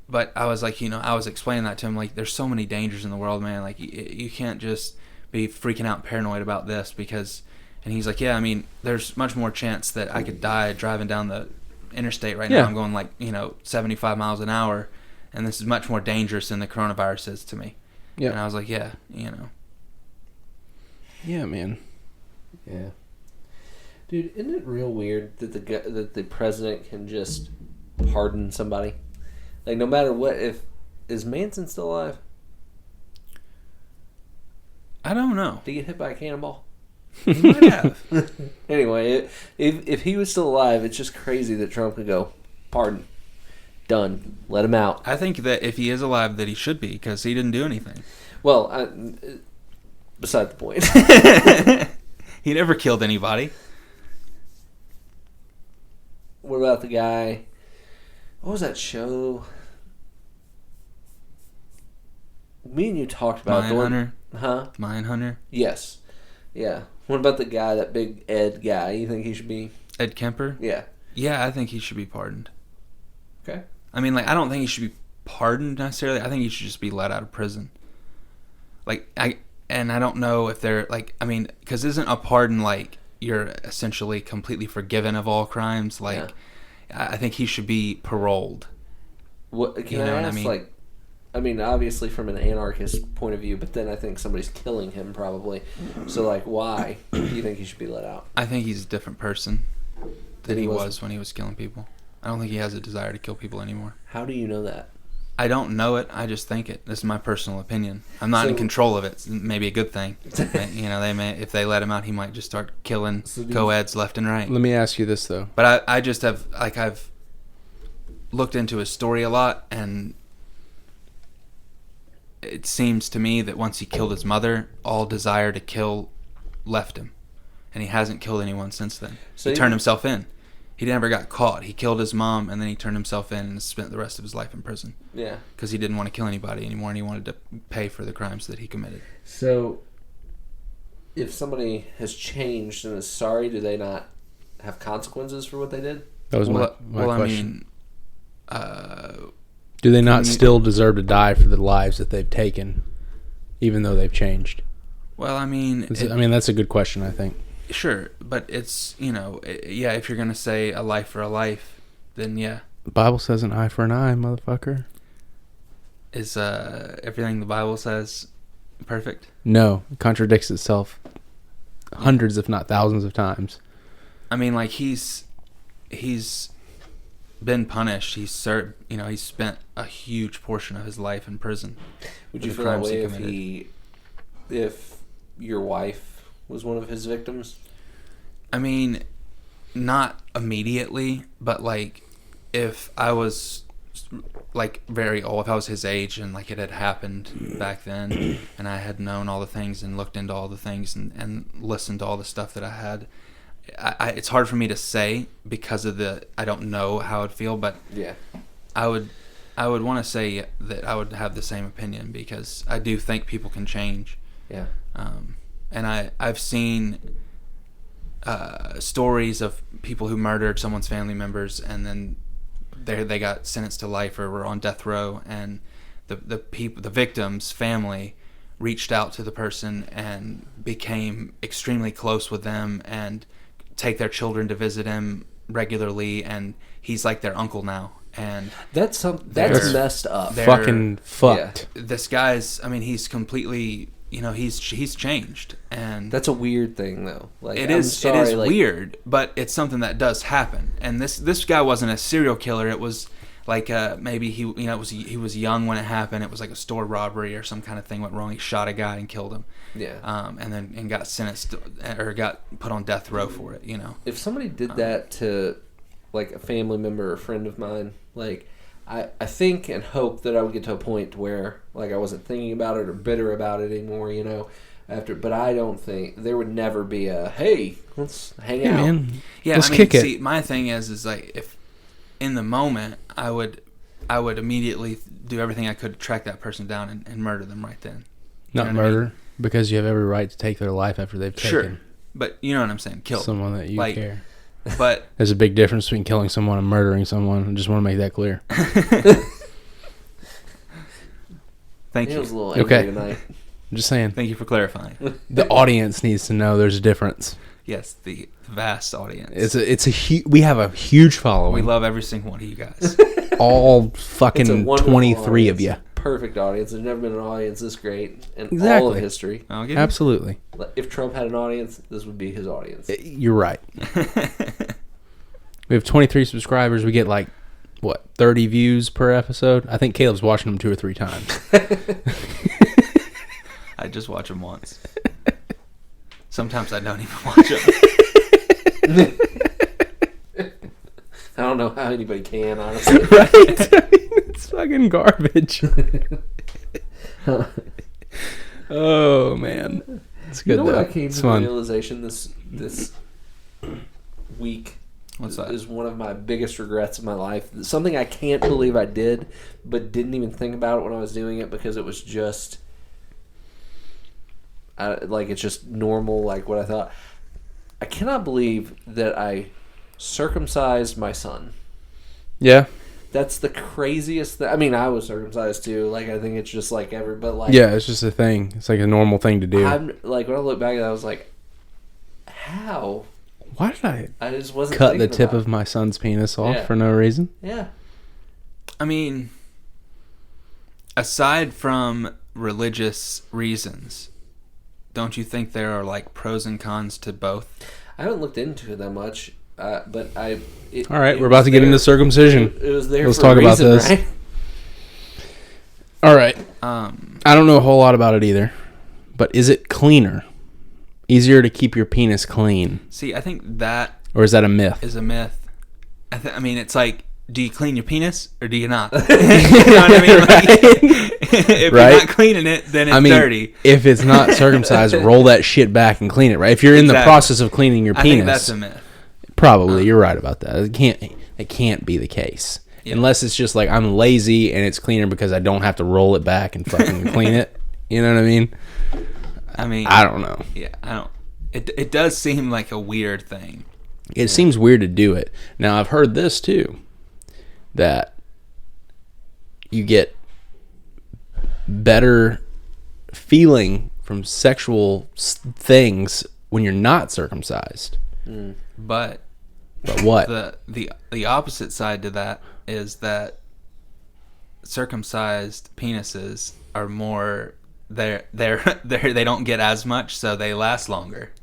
But I was like, I was explaining that to him, like, there's so many dangers in the world, man. Like, you can't just be freaking out and paranoid about this because, and he's like, yeah, I mean, there's much more chance that I could die driving down the interstate right now. I'm going like, 75 miles an hour, and this is much more dangerous than the coronavirus is to me. Yeah. And I was like, yeah, Yeah, man. Yeah. Dude, isn't it real weird that the president can just pardon somebody? Like, no matter what, is Manson still alive? I don't know. Did he get hit by a cannonball? He might have. Anyway, if he was still alive, it's just crazy that Trump could go, pardon, done, let him out. I think that if he is alive, that he should be, because he didn't do anything. Well, beside the point. He never killed anybody. What about the guy? What was that show? Me and you talked about Mindhunter. Huh? Mindhunter. Yes. Yeah. What about the guy, that big Ed guy? You think he should be? Ed Kemper. Yeah. Yeah, I think he should be pardoned. Okay. I mean, like, I don't think he should be pardoned necessarily. I think he should just be let out of prison. Like, I don't know if they're, like, I mean, because isn't a pardon, like, you're essentially completely forgiven of all crimes? Like, yeah. I think he should be paroled. What can You know I what I ask? mean? Like, I mean, obviously from an anarchist point of view, but then I think somebody's killing him probably. So, like, why do you think he should be let out? I think he's a different person than he was- was when he was killing people. I don't think he has a desire to kill people anymore. How do you know that? I don't know it. I just think it. This is my personal opinion. I'm not in control of it. It's maybe a good thing. You know, they may, if they let him out, he might just start killing co-eds left and right. Let me ask you this though. But I just have, like, I've looked into his story a lot, and it seems to me that once he killed his mother, all desire to kill left him, and he hasn't killed anyone since then. So he turned himself in. He never got caught. He killed his mom, and then he turned himself in and spent the rest of his life in prison. Yeah. Because he didn't want to kill anybody anymore, and he wanted to pay for the crimes that he committed. So, if somebody has changed and is sorry, do they not have consequences for what they did? That was my question. Do they not still deserve to die for the lives that they've taken, even though they've changed? Well, I mean... that's a good question, I think. Sure, but it's, you know, yeah, if you're going to say a life for a life, then yeah. The Bible says an eye for an eye, motherfucker. Is everything the Bible says perfect? No, it contradicts itself hundreds, if not thousands of times. I mean, like, he's been punished. He's spent a huge portion of his life in prison. Would you feel that way if your wife was one of his victims? I mean, not immediately, but like if I was like very old, if I was his age and like it had happened back then and I had known all the things and looked into all the things and listened to all the stuff that I had, it's hard for me to say because of I don't know how I'd feel, but yeah, I would want to say that I would have the same opinion because I do think people can change. Yeah. And I've seen stories of people who murdered someone's family members and then they got sentenced to life or were on death row, and the victim's family reached out to the person and became extremely close with them and take their children to visit him regularly, and he's like their uncle now. And that's messed up. Fucking fucked. Yeah, this guy's, I mean, he's completely, you know, he's changed, and that's a weird thing though. Like it is weird, but it's something that does happen. And this guy wasn't a serial killer. It was like maybe he was young when it happened. It was like a store robbery or some kind of thing went wrong. He shot a guy and killed him. Yeah. And got sentenced or got put on death row for it. You know. If somebody did that to like a family member or a friend of mine, like I think and hope that I would get to a point where like I wasn't thinking about it or bitter about it anymore, you know. But I don't think there would never be a hey, let's hang out. Man. Yeah, let's kick it. See, my thing is like if in the moment I would immediately do everything I could to track that person down and murder them right then. Not murder, because you have every right to take their life after they've taken. Sure, but you know what I'm saying. Kill someone that you care. But there's a big difference between killing someone and murdering someone. I just want to make that clear. Thank you. It was a little angry tonight. I'm just saying. Thank you for clarifying. The audience needs to know there's a difference. Yes, the vast audience. We have a huge following. We love every single one of you guys. All fucking 23 of you. Perfect audience. There's never been an audience this great in all of history. Absolutely. If Trump had an audience, this would be his audience. You're right. We have 23 subscribers. We get like, 30 views per episode? I think Caleb's watching them 2 or 3 times. I just watch them once. Sometimes I don't even watch them. I don't know how anybody can, honestly. Right? It's fucking garbage. Oh, man. It's good, though. I came to the realization this week. What's that? Is one of my biggest regrets of my life. Something I can't believe I did, but didn't even think about it when I was doing it because it was just... it's just normal, like what I thought. I cannot believe that I circumcised my son. Yeah. That's the craziest thing. I mean, I was circumcised too. Like, I think it's just like but like... Yeah, it's just a thing. It's like a normal thing to do. Like, when I look back at it, I was like, how? Why did I just wasn't cut the tip of my son's penis off for no reason? Yeah. I mean, aside from religious reasons, don't you think there are like pros and cons to both? I haven't looked into it that much, but all right, we're about to get into circumcision. It was there. Let's for talk a reason, about this. Right? All right. I don't know a whole lot about it either, but is it cleaner? Easier to keep your penis clean? See, I think that Or is that a myth? is a myth. I mean, it's like, do you clean your penis or do you not? You know what I mean? Like, if Right? you're not cleaning it, then it's dirty. If it's not circumcised, roll that shit back and clean it, right? If you're in the process of cleaning your I penis, think that's a myth. probably you're right about that. It can't be the case. Yeah. Unless it's just like I'm lazy and it's cleaner because I don't have to roll it back and fucking clean it. You know what I mean? I don't know. Yeah, I don't. It does seem like a weird thing. It seems weird to do it. Now I've heard this too, that you get better feeling from sexual things when you're not circumcised. But what? The opposite side to that is that circumcised penises are more they don't get as much, so they last longer.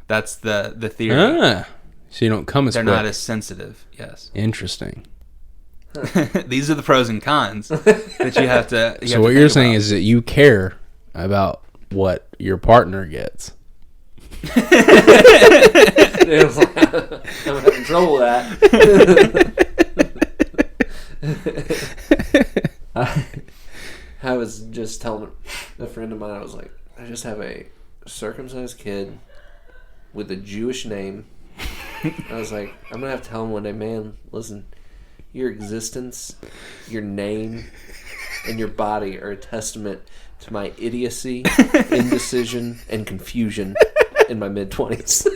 That's the theory. So you don't come as they're quick. Not as sensitive. Yes. Interesting. These are the pros and cons that you have to. So what you're saying is that you care about what your partner gets. I'm having trouble with that. I was just telling a friend of mine, I was like, I just have a circumcised kid with a Jewish name. I was like, I'm going to have to tell him one day, man, listen, your existence, your name, and your body are a testament to my idiocy, indecision, and confusion in my mid-20s.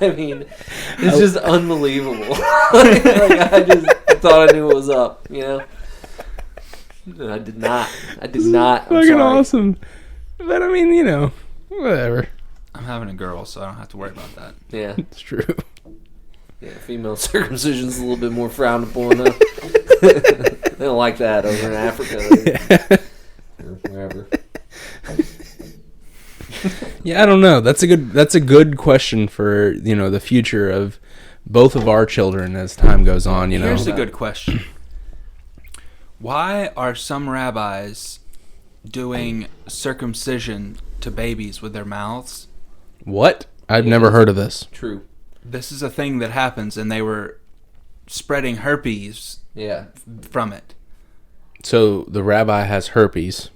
I mean, it's just unbelievable. I just thought I knew what was up, you know? And I did not. I'm fucking sorry. awesome. But I mean, whatever. I'm having a girl, so I don't have to worry about that. Yeah. It's true. Yeah, female circumcision's a little bit more frowned upon, though. They don't like that over in Africa. Or wherever. Yeah, I don't know. That's a good question for, the future of both of our children as time goes on, Here's a good question. Why are some rabbis doing circumcision to babies with their mouths? What? I've never heard of this. True. This is a thing that happens, and they were spreading herpes from it. So the rabbi has herpes.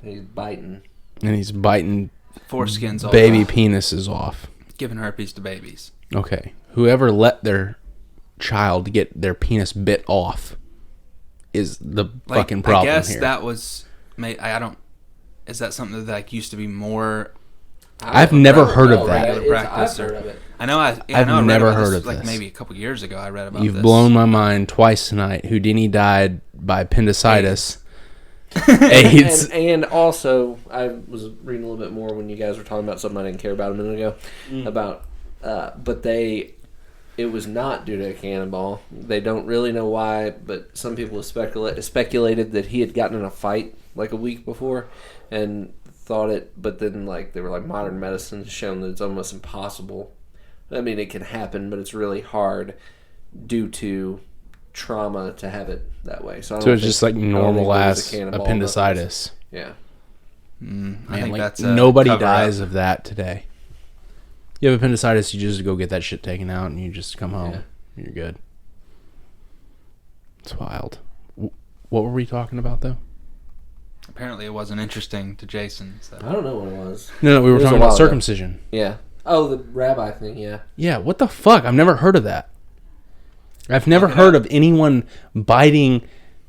He's biting. And he's biting foreskins all baby off. Penises off. Giving herpes to babies. Okay. Whoever let their child get their penis bit off is the fucking problem here. I guess that was... I don't... Is that something that used to be more... I've never heard of that. I've heard of it. I know. I've never heard of this. Maybe a couple years ago, I read about You've this. blown my mind twice tonight. Houdini died by appendicitis. AIDS. And also, I was reading a little bit more when you guys were talking about something I didn't care about a minute ago. But it was not due to a cannonball. They don't really know why, but some people have speculated that he had gotten in a fight like a week before and thought it, but then they were like modern medicine has shown that it's almost impossible. I mean, it can happen, but it's really hard due to trauma to have it that way. So it's just like normal ass appendicitis. Yeah. I think that's nobody dies of that today. You have appendicitis, you just go get that shit taken out and you just come home. Yeah. You're good. It's wild. What were we talking about though? Apparently it wasn't interesting to Jason. So. I don't know what it was. No, we were talking about circumcision. Yeah. Oh, the rabbi thing, yeah. Yeah, what the fuck? I've never heard of that. I've never heard of anyone biting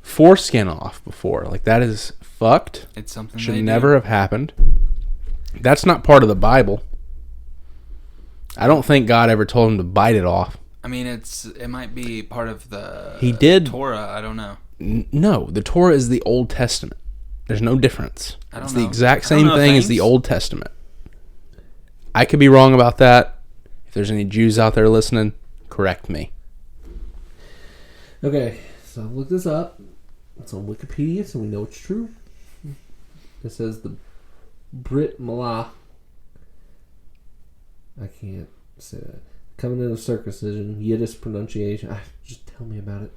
foreskin off before. That is fucked. It's something should never have happened. That's not part of the Bible. I don't think God ever told him to bite it off. I mean, it might be part of the Torah. I don't know. No, the Torah is the Old Testament. There's no difference. It's the exact same thing things. as the Old Testament. I could be wrong about that. If there's any Jews out there listening, correct me. Okay, so I've looked this up. It's on Wikipedia, so we know it's true. It says the Brit Milah. I can't say that. Covenant of Circumcision, Yiddish pronunciation. Just tell me about it.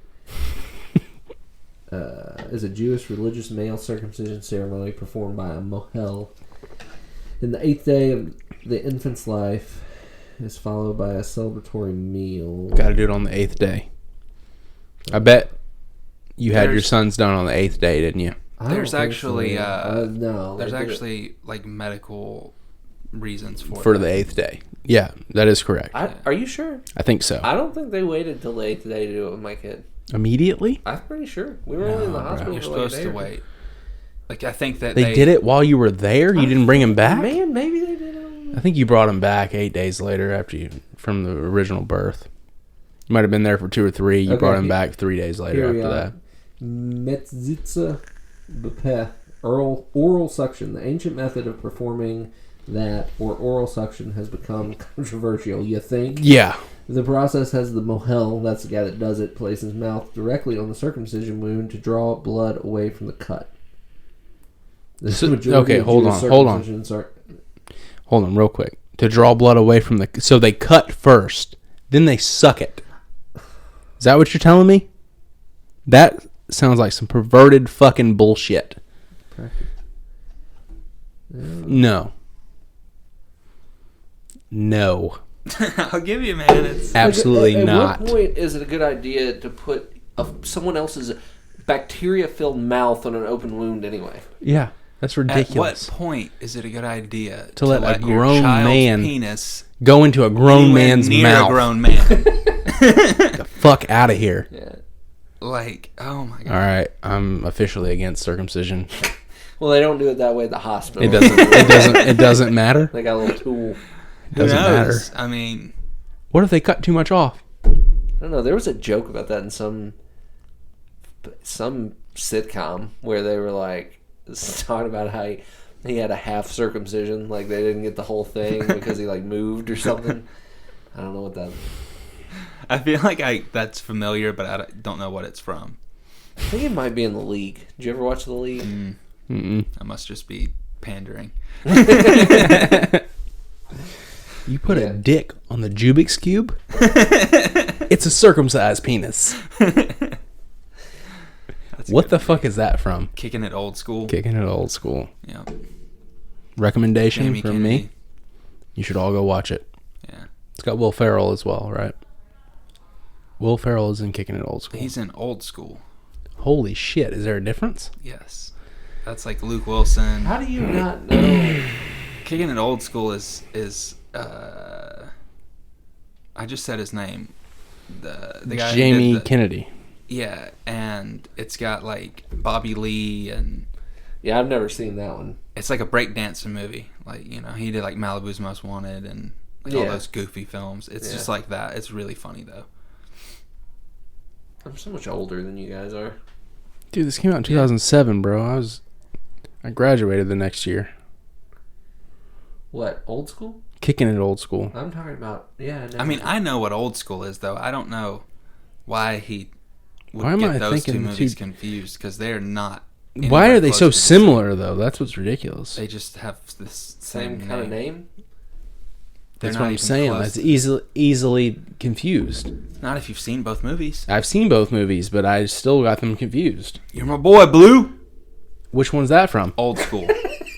Is a Jewish religious male circumcision ceremony performed by a mohel. In the 8th day of the infant's life is followed by a celebratory meal. Got to do it on the 8th day. I bet you had your sons done on the 8th day, didn't you? There's actually no. There's actually like medical reasons for the 8th day. Yeah, that is correct. Are you sure? I think so. I don't think they waited till the 8th day to do it with my kid. Immediately? I'm pretty sure. We were only in the hospital. You're supposed to wait. Like, I think that they did it while you were there? You didn't bring him back? Man, maybe they did. I think you brought him back 8 days later from the original birth. You might have been there for 2 or 3. You brought him back 3 days later after that. Metzitza bepeh, oral suction. The ancient method of performing that or oral suction has become controversial. You think? Yeah. The process has the mohel, that's the guy that does it, place his mouth directly on the circumcision wound to draw blood away from the cut. Okay, hold on real quick. To draw blood away from the... So they cut first, then they suck it. Is that what you're telling me? That sounds like some perverted fucking bullshit. No. No. I'll give you, man. It's absolutely not. At what point is it a good idea to put someone else's bacteria-filled mouth on an open wound anyway? Yeah, that's ridiculous. At what point is it a good idea to let a grown man penis go into a grown man's mouth? A grown man. Get the fuck out of here. Yeah. Like, oh my god. All right, I'm officially against circumcision. Well, they don't do it that way at the hospital. It doesn't matter. They got a little tool. Doesn't matter. I mean, what if they cut too much off? I don't know. There was a joke about that in some sitcom where they were like talking about how he had a half circumcision, like they didn't get the whole thing because he like moved or something. I don't know what that. I feel like that's familiar, but I don't know what it's from. I think it might be in The League. Did you ever watch The League? I must just be pandering. You put a dick on the Jubik's Cube? It's a circumcised penis. What the fuck is that from? Kicking It Old School. Kicking It Old School. Yeah. Recommendation Jamie from Kennedy. me. You should all go watch it. Yeah. It's got Will Ferrell as well, right? Will Ferrell is in Kicking It Old School. He's in Old School. Holy shit. Is there a difference? Yes. That's like Luke Wilson. How do you not know? Kicking It Old School is I just said his name. The guy Jamie Kennedy. Yeah, and it's got like Bobby Lee and Yeah, I've never seen that one. it's like a breakdancing movie. Like, you know, he did like Malibu's Most Wanted and like all those goofy films. It's just like that. It's really funny though. I'm so much older than you guys are. Dude, this came out in 2007, bro. I graduated the next year. What, Old School? Kicking It Old School. I'm talking about, I mean, I know what Old School is though. I don't know why he would Why am I get those two thinking movies confused because they're not. Why are they so close to the similar though? That's what's ridiculous. They just have this same kind of name? They're That's not what I'm even saying. close. It's easily confused. Not if you've seen both movies. I've seen both movies, but I still got them confused. You're my boy, Blue. Which one's that from? Old School.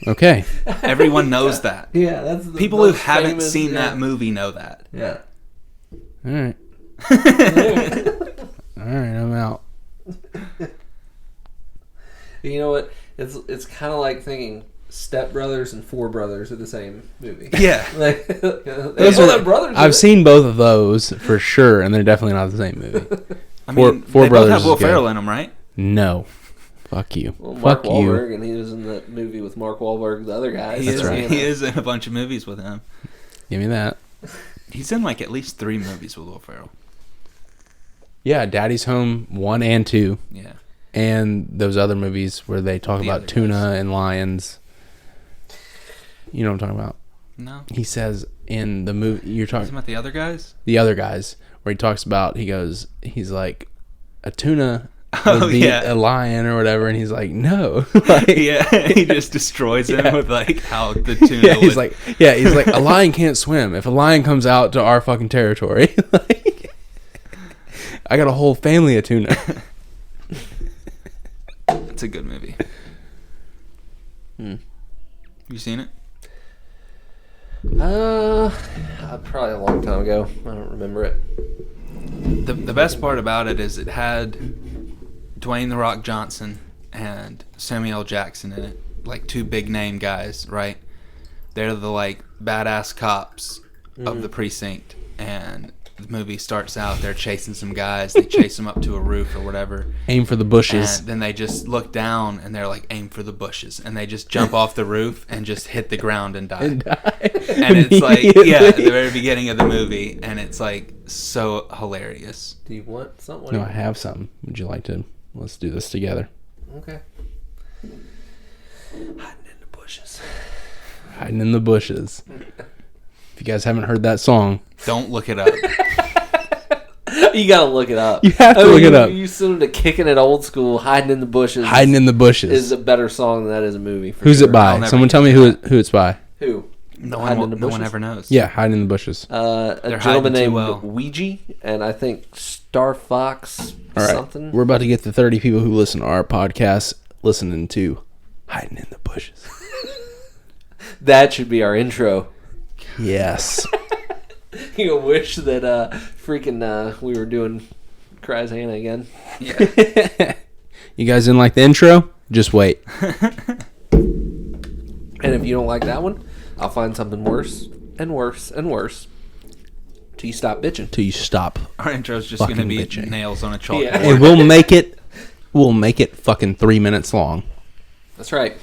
Okay. Everyone knows that. Yeah, that's the People who most haven't famous, seen that movie know that. Yeah. All right. All right, I'm out. You know what? It's kind of like thinking Step Brothers and Four Brothers are the same movie. Yeah. Like, Those they are- have brothers. I've seen both of those for sure, and they're definitely not the same movie. I mean, Four they Brothers both have Will is good. Ferrell in them, right? No. Fuck you. Well, Mark Fuck Wahlberg, you. and he was in that movie with Mark Wahlberg, the other guy. He That's is, right. He is in a bunch of movies with him. Give me that. He's in like at least 3 movies with Will Ferrell. Yeah, Daddy's Home 1 and 2. Yeah. And those other movies where they talk The about other tuna guys. and lions. You know what I'm talking about? No. He says in the movie you're Talking talking about the other guys? the other guys where he talks about he's like a tuna Oh, would beat yeah. a lion or whatever, and he's like, no. Like, Yeah, he just destroys him Yeah. with like how the tuna. yeah, he's would- like, a lion can't swim. If a lion comes out to our fucking territory, like, I got a whole family of tuna. It's a good movie. Hmm. You seen it? Probably a long time ago. I don't remember it. The best part about it is it had Dwayne "The Rock" Johnson and Samuel L. Jackson in it, like two big name guys, right? They're the like badass cops of the precinct, and the movie starts out they're chasing some guys. They chase them up to a roof or whatever, Aim for the bushes. and then they just look down and they're like, aim for the bushes, and they just jump off the roof and just hit the ground and die. And die. And it's like, yeah, at Immediately. the very beginning of the movie, and it's like so hilarious. Do you want something? No, I have some. Would you like to? Let's do this together. Okay. Hiding in the bushes. Hiding in the bushes. If you guys haven't heard that song, Don't look it up. You gotta look it up. You have to look it up. You sort of kicking it old school. Hiding in the bushes. Hiding in the bushes. is a better song than that is a movie. For Who's sure. it by? I'll never Someone tell me who it's by. Who? No Hiding one, in the no one bushes? ever knows. Yeah, Hiding in the bushes. A They're gentleman hiding too named well. Ouija, and I think Star Fox All right. something. We're about to get the 30 people who listen to our podcast listening to Hiding in the Bushes. That should be our intro. Yes. You wish that freaking we were doing Cries Hannah again. Yeah. You guys didn't like the intro? Just wait. And if you don't like that one, I'll find something worse and worse and worse till you stop bitching. Till you stop. Our intro's just going to Fucking be bitching. nails on a chalkboard. Yeah. And we'll make it fucking 3 minutes long. That's right.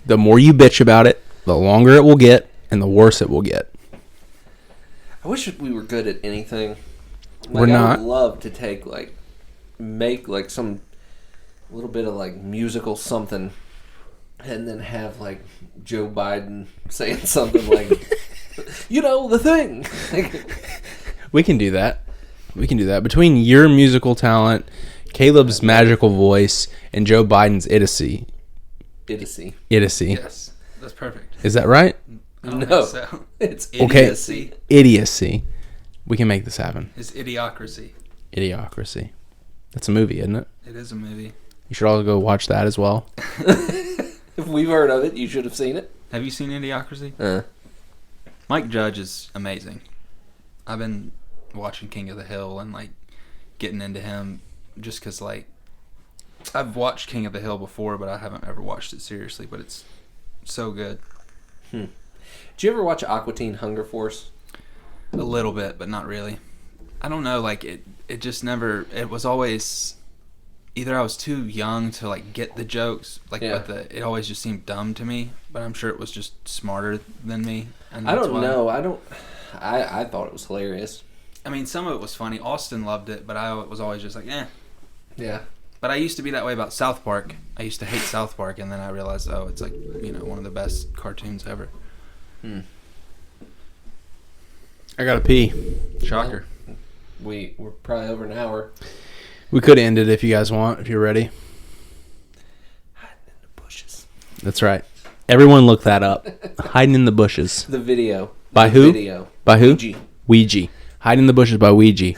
The more you bitch about it, the longer it will get, and the worse it will get. I wish we were good at anything. We're not. I would love to make like some little bit of like musical something, and then have like Joe Biden saying something like, the thing. We can do that. Between your musical talent, Caleb's magical voice, and Joe Biden's idiocy. Idiocy. Yes. That's perfect. Is that right? I don't No. think so. It's Okay. idiocy. Idiocy. We can make this happen. It's Idiocracy. Idiocracy. That's a movie, isn't it? It is a movie. You should all go watch that as well. If we've heard of it, you should have seen it. Have you seen Idiocracy? Mike Judge is amazing. I've been watching King of the Hill and like getting into him just because like I've watched King of the Hill before, but I haven't ever watched it seriously. But it's so good. Did you ever watch Aqua Teen Hunger Force? A little bit, but not really. I don't know. Like it just never. It was always either I was too young to like get the jokes, like, Yeah. but it always just seemed dumb to me. But I'm sure it was just smarter than me. And I that's don't why. know. I thought it was hilarious. I mean, some of it was funny. Austin loved it, but I was always just like, eh. Yeah. But I used to be that way about South Park. I used to hate South Park, and then I realized, oh, it's like, one of the best cartoons ever. I gotta pee. Shocker. We're probably over an hour. We could end it if you guys want, if you're ready. Hiding in the bushes. That's right. Everyone look that up. Hiding in the bushes. The video. By The who? Video. By who? Ouija. Ouija. Hiding in the bushes by Ouija.